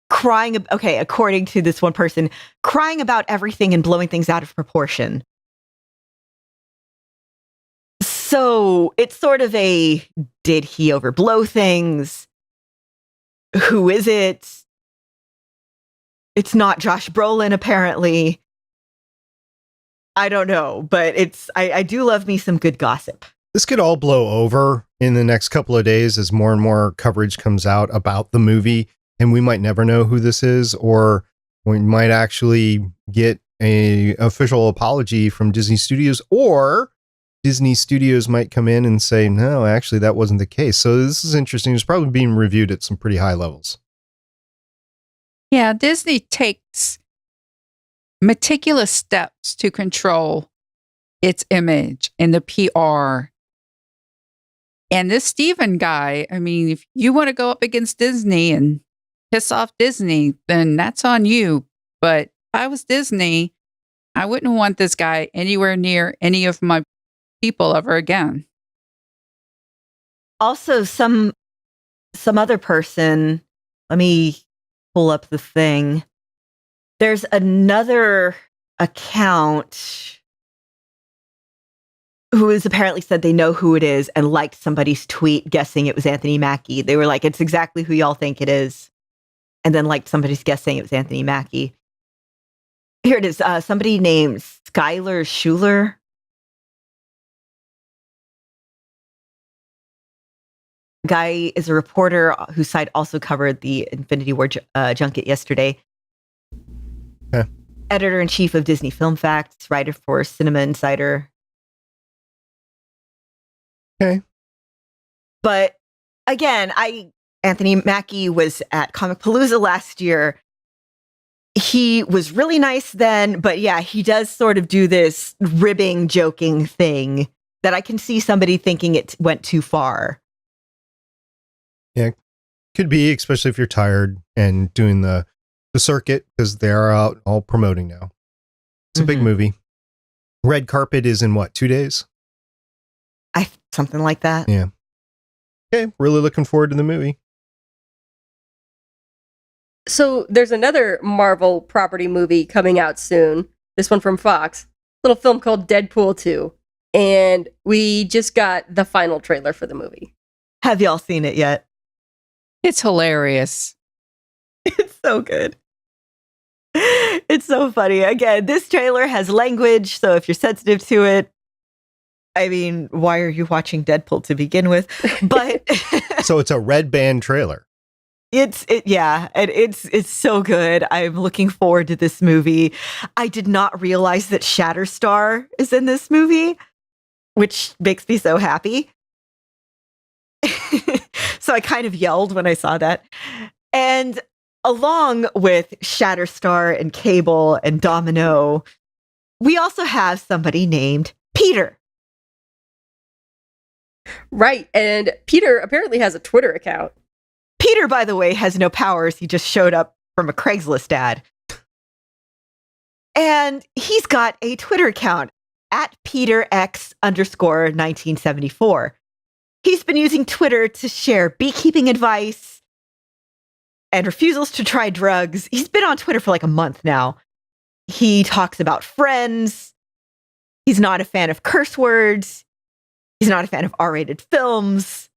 crying, according to this one person, crying about everything and blowing things out of proportion. So it's sort of a, did he overblow things? Who is it? It's not Josh Brolin, apparently. I don't know, but I do love me some good gossip. This could all blow over in the next couple of days as more and more coverage comes out about the movie, and we might never know who this is, or we might actually get an official apology from Disney Studios, or Disney Studios might come in and say, no, actually, that wasn't the case. So this is interesting. It's probably being reviewed at some pretty high levels. Yeah, Disney takes meticulous steps to control its image and the PR. And this Steven guy, I mean, if you want to go up against Disney and piss off Disney, then that's on you. But if I was Disney, I wouldn't want this guy anywhere near any of my people ever again. Also, some other person, let me pull up the thing. There's another account who has apparently said they know who it is and liked somebody's tweet guessing it was Anthony Mackie. They were like, it's exactly who y'all think it is. And then liked somebody's guess saying it was Anthony Mackie. Here it is. Somebody named Skylar Schuler. Guy is a reporter whose site also covered the Infinity War junket yesterday. Okay. Editor-in-chief of Disney Film Facts, writer for Cinema Insider. Okay. But again, Anthony Mackie was at Comicpalooza last year. He was really nice then, but yeah, he does sort of do this ribbing, joking thing that I can see somebody thinking it went too far. Yeah, could be, especially if you're tired and doing the circuit, because they are out all promoting now. It's a big movie. Red carpet is in what, 2 days? Something like that. Yeah. Okay, really looking forward to the movie. So there's another Marvel property movie coming out soon. This one from Fox. Little film called Deadpool 2. And we just got the final trailer for the movie. Have y'all seen it yet? It's hilarious. It's so good. It's so funny. Again, this trailer has language, so if you're sensitive to it, I mean, why are you watching Deadpool to begin with? But so it's a red band trailer. It's so good. I'm looking forward to this movie. I did not realize that Shatterstar is in this movie, which makes me so happy. So I kind of yelled when I saw that. And along with Shatterstar and Cable and Domino, we also have somebody named Peter. Right. And Peter apparently has a Twitter account. Peter, by the way, has no powers. He just showed up from a Craigslist ad. And he's got a Twitter account at PeterX_1974. He's been using Twitter to share beekeeping advice and refusals to try drugs. He's been on Twitter for like a month now. He talks about friends. He's not a fan of curse words. He's not a fan of R-rated films.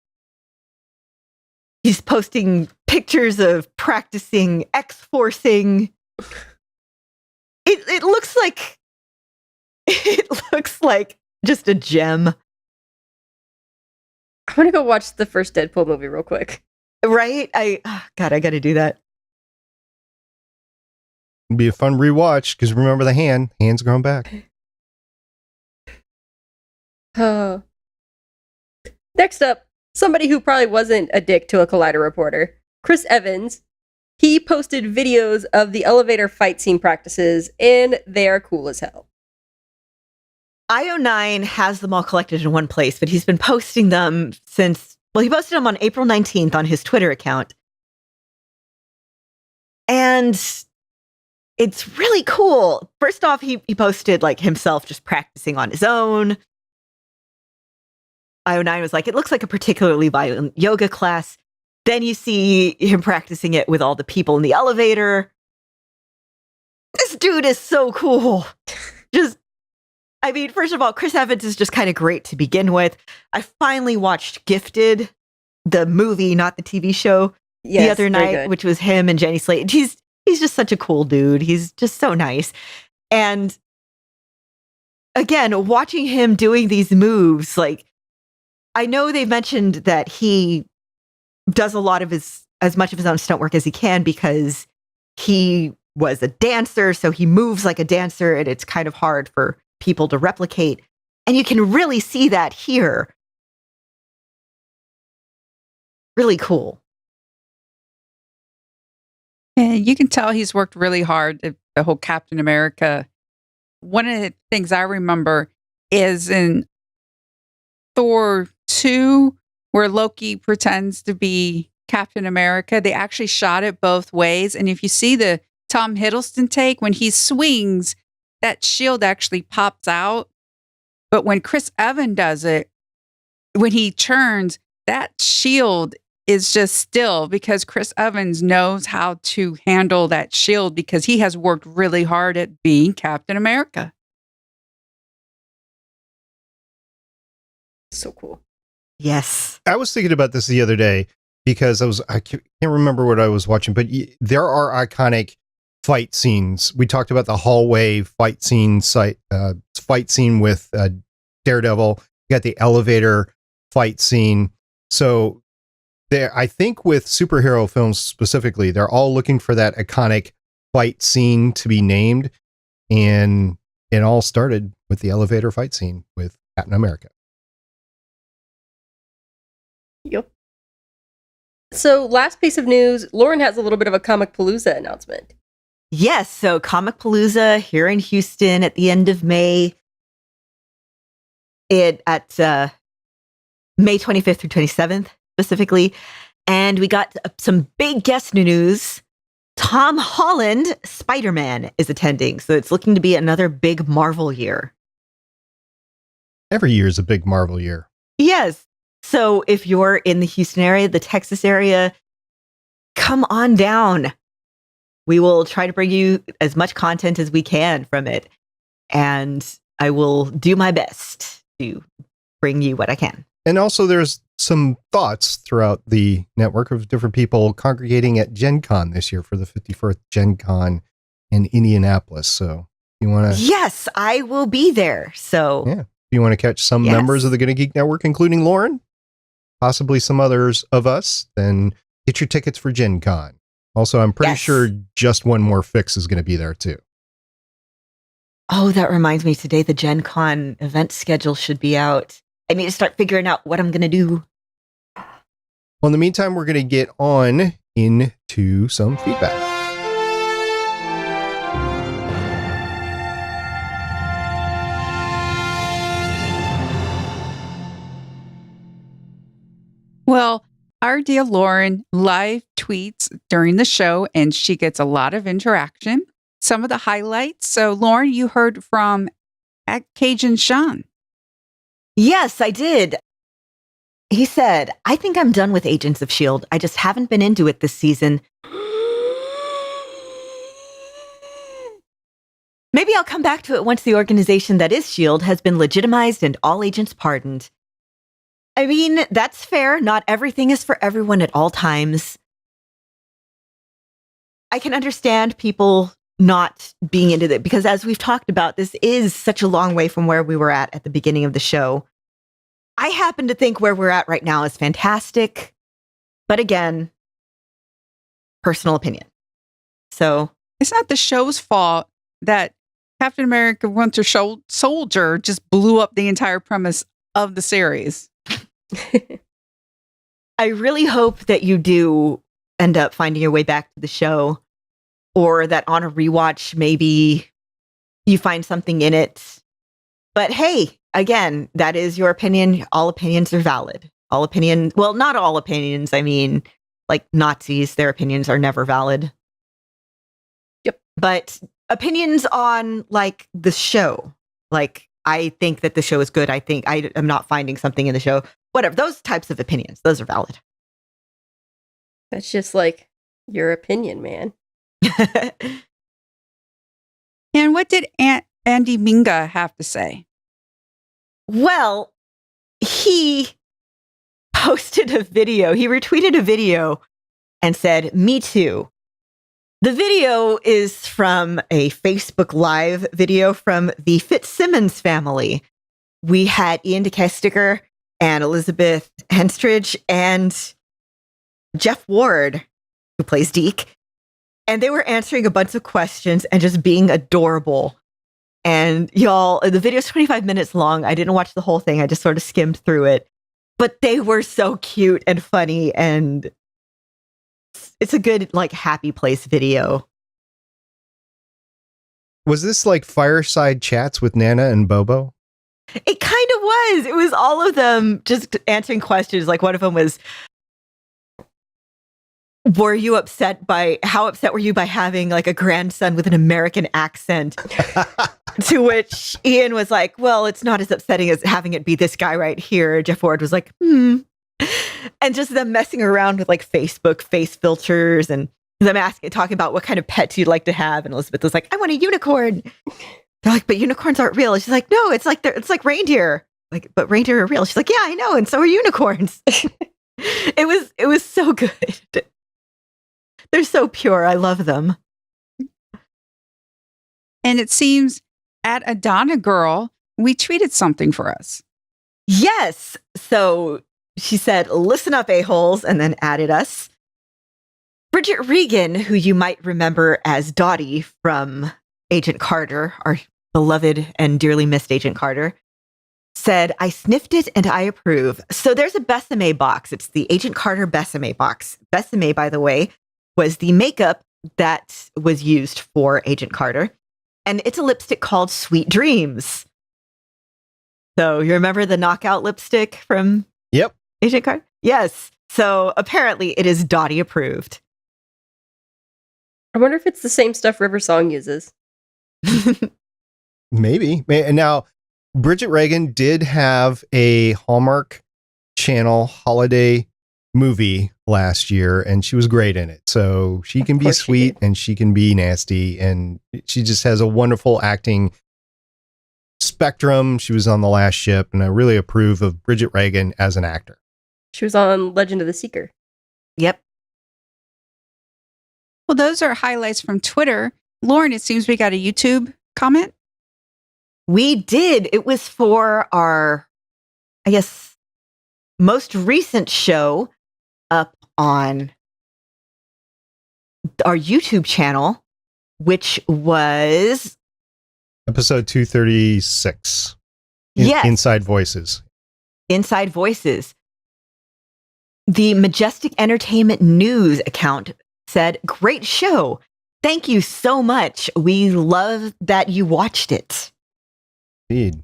He's posting pictures of practicing X-forcing. It looks like just a gem. I'm gonna go watch the first Deadpool movie real quick. Right? I gotta do that. It'd be a fun rewatch because remember the hand's growing back. Next up, somebody who probably wasn't a dick to a Collider reporter, Chris Evans. He posted videos of the elevator fight scene practices, and they are cool as hell. IO9 has them all collected in one place, but he's been posting them since, well, he posted them on April 19th on his Twitter account. And it's really cool. First off, he posted like himself just practicing on his own. IO9 was like, it looks like a particularly violent yoga class. Then you see him practicing it with all the people in the elevator. This dude is so cool. I mean, first of all, Chris Evans is just kind of great to begin with. I finally watched Gifted, the movie, not the TV show, the other night, which was him and Jenny Slate. He's just such a cool dude. He's just so nice. And again, watching him doing these moves, like, I know they've mentioned that he does a lot of as much of his own stunt work as he can because he was a dancer, so he moves like a dancer, and it's kind of hard for people to replicate. And you can really see that here. Really cool. And you can tell he's worked really hard at the whole Captain America. One of the things I remember is in Thor 2, where Loki pretends to be Captain America. They actually shot it both ways. And if you see the Tom Hiddleston take, when he swings, that shield actually pops out. But when Chris Evans does it, when he turns, that shield is just still because Chris Evans knows how to handle that shield because he has worked really hard at being Captain America. So cool. Yes. I was thinking about this the other day because I can't remember what I was watching, but there are iconic fight scenes. We talked about the hallway fight scene with Daredevil. You got the elevator fight scene. So there, I think with superhero films specifically, they're all looking for that iconic fight scene to be named. And it all started with the elevator fight scene with Captain America. Yep. So last piece of news, Lauren has a little bit of a Comic Palooza announcement. Yes, so Comic Palooza here in Houston at the end of May. At May 25th through 27th specifically. And we got some big guest news. Tom Holland, Spider-Man, is attending. So it's looking to be another big Marvel year. Every year is a big Marvel year. Yes. So if you're in the Houston area, the Texas area, come on down. We will try to bring you as much content as we can from it. And I will do my best to bring you what I can. And also there's some thoughts throughout the network of different people congregating at Gen Con this year for the 51st Gen Con in Indianapolis. So you want to... Yes, I will be there. So yeah, you want to catch some members of the Gonna Geek Network, including Lauren, possibly some others of us, then get your tickets for Gen Con. Also, I'm pretty sure Just One More Fix is going to be there too. Oh, that reminds me, today the Gen Con event schedule should be out. I need to start figuring out what I'm going to do. Well, in the meantime, we're going to get on into some feedback. Well, our dear Lauren live tweets during the show, and she gets a lot of interaction. Some of the highlights. So, Lauren, you heard from Cajun Sean. Yes, I did. He said, I think I'm done with Agents of S.H.I.E.L.D. I just haven't been into it this season. Maybe I'll come back to it once the organization that is S.H.I.E.L.D. has been legitimized and all agents pardoned. I mean, that's fair. Not everything is for everyone at all times. I can understand people not being into it because, as we've talked about, this is such a long way from where we were at the beginning of the show. I happen to think where we're at right now is fantastic, but again, personal opinion. So it's not the show's fault that Captain America Winter Soldier just blew up the entire premise of the series. I really hope that you do end up finding your way back to the show, or that on a rewatch, maybe you find something in it. But hey, again, that is your opinion. All opinions are valid. All opinions, well, not all opinions. I mean, like Nazis, their opinions are never valid. Yep. But opinions on like the show, like I think that the show is good. I think I am not finding something in the show. Whatever, those types of opinions, those are valid. That's just like your opinion, man. And what did Andy Minga have to say? Well, he posted a video. He retweeted a video and said, "Me too." The video is from a Facebook Live video from the Fitzsimmons family. We had Ian DeKestiger and Elizabeth Henstridge and Jeff Ward, who plays Deke. And they were answering a bunch of questions and just being adorable. And y'all, the video's 25 minutes long. I didn't watch the whole thing. I just sort of skimmed through it. But they were so cute and funny, and it's a good, like, happy place video. Was this like fireside chats with Nana and Bobo? It kind of was. It was all of them just answering questions. Like, one of them was, how upset were you by having like a grandson with an American accent? To which Ian was like, well, it's not as upsetting as having it be this guy right here. Jeff Ward was like, And just them messing around with like Facebook face filters and them talking about what kind of pets you'd like to have. And Elizabeth was like, I want a unicorn. They're like, but unicorns aren't real. And she's like, no, it's like reindeer. Like, but reindeer are real. She's like, yeah, I know. And so are unicorns. It was so good. They're so pure. I love them. And it seems at Adana Girl, we tweeted something for us. Yes. So she said, listen up, a-holes, and then added us. Bridget Regan, who you might remember as Dottie from Agent Carter, our beloved and dearly missed Agent Carter, said, I sniffed it and I approve. So there's a Besame box. It's the Agent Carter Besame box. Besame, by the way, was the makeup that was used for Agent Carter. And it's a lipstick called Sweet Dreams. So you remember the knockout lipstick from Agent Carter? Yes. So apparently it is Dottie approved. I wonder if it's the same stuff River Song uses. Maybe. And now, Bridget Regan did have a Hallmark Channel holiday movie last year, and she was great in it. So she can be sweet and she can be nasty, and she just has a wonderful acting spectrum. She was on The Last Ship, and I really approve of Bridget Regan as an actor. She was on Legend of the Seeker. Yep. Well, those are highlights from Twitter. Lauren, it seems we got a YouTube comment. We did. It was for our, I guess, most recent show up on our YouTube channel, which was episode 236. Yes. Inside Voices. Inside Voices. The Majestic Entertainment News account said, "Great show. Thank you so much. We love that you watched it." Indeed.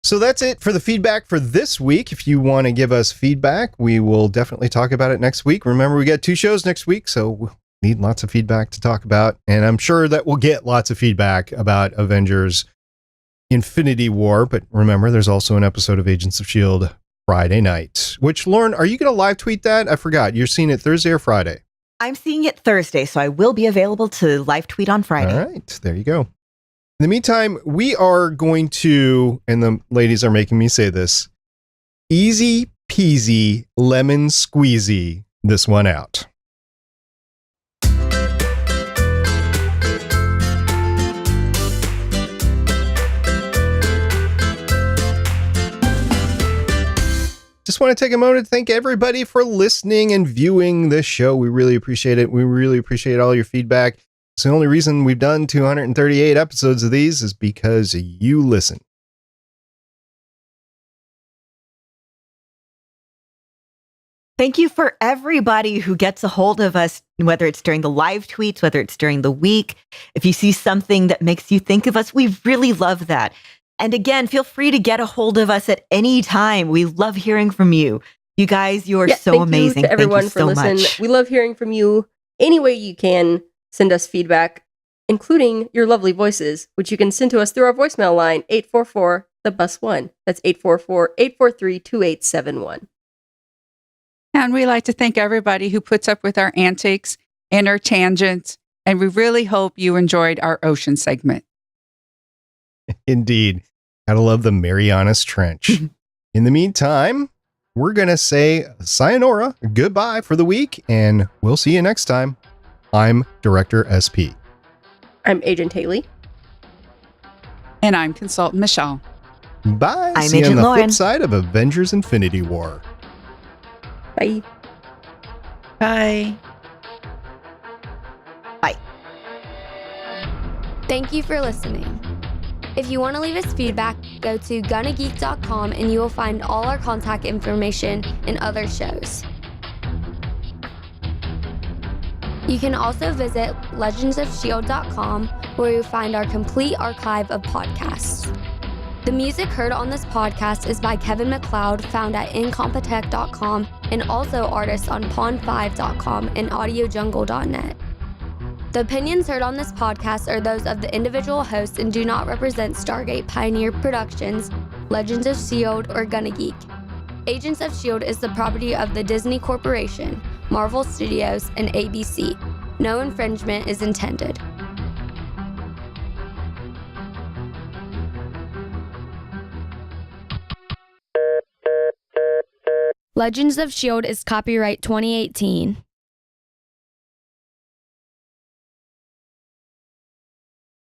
So that's it for the feedback for this week. If you want to give us feedback, we will definitely talk about it next week. Remember, we got 2 shows next week, so we'll need lots of feedback to talk about. And I'm sure that we'll get lots of feedback about Avengers Infinity War. But remember, there's also an episode of Agents of S.H.I.E.L.D. Friday night, which, Lauren, are you going to live tweet that? I forgot. You're seeing it Thursday or Friday? I'm seeing it Thursday, so I will be available to live tweet on Friday. All right. There you go. In the meantime, we are going to, and the ladies are making me say this, easy peasy lemon squeezy this one out. Just want to take a moment to thank everybody for listening and viewing this show. We really appreciate it. We really appreciate all your feedback. It's the only reason we've done 238 episodes of these is because you listen. Thank you for everybody who gets a hold of us, whether it's during the live tweets, whether it's during the week. If you see something that makes you think of us, we really love that. And again, feel free to get a hold of us at any time. We love hearing from you. You guys, you are so amazing. Thank you to everyone thank you for so listening. much. We love hearing from you. Any way you can, send us feedback, including your lovely voices, which you can send to us through our voicemail line, 844-THE-BUS-1. That's 844-843-2871. And we like to thank everybody who puts up with our antics and our tangents. And we really hope you enjoyed our ocean segment. Indeed. Gotta love the Marianas Trench. In the meantime, we're going to say sayonara, goodbye for the week, and we'll see you next time. I'm Director SP. I'm Agent Haley. And I'm Consultant Michelle. Bye. I'm See you on Agent the Lauren. flip side of Avengers Infinity War. Bye. Bye. Bye. Thank you for listening. If you want to leave us feedback, go to gonnageek.com and you will find all our contact information and other shows. You can also visit legendsofshield.com where you'll find our complete archive of podcasts. The music heard on this podcast is by Kevin MacLeod, found at incompetech.com, and also artists on pond5.com and audiojungle.net. The opinions heard on this podcast are those of the individual hosts and do not represent Stargate Pioneer Productions, Legends of S.H.I.E.L.D, or Gonna Geek. Agents of S.H.I.E.L.D. is the property of the Disney Corporation, Marvel Studios, and ABC. No infringement is intended. Legends of S.H.I.E.L.D. is copyright 2018.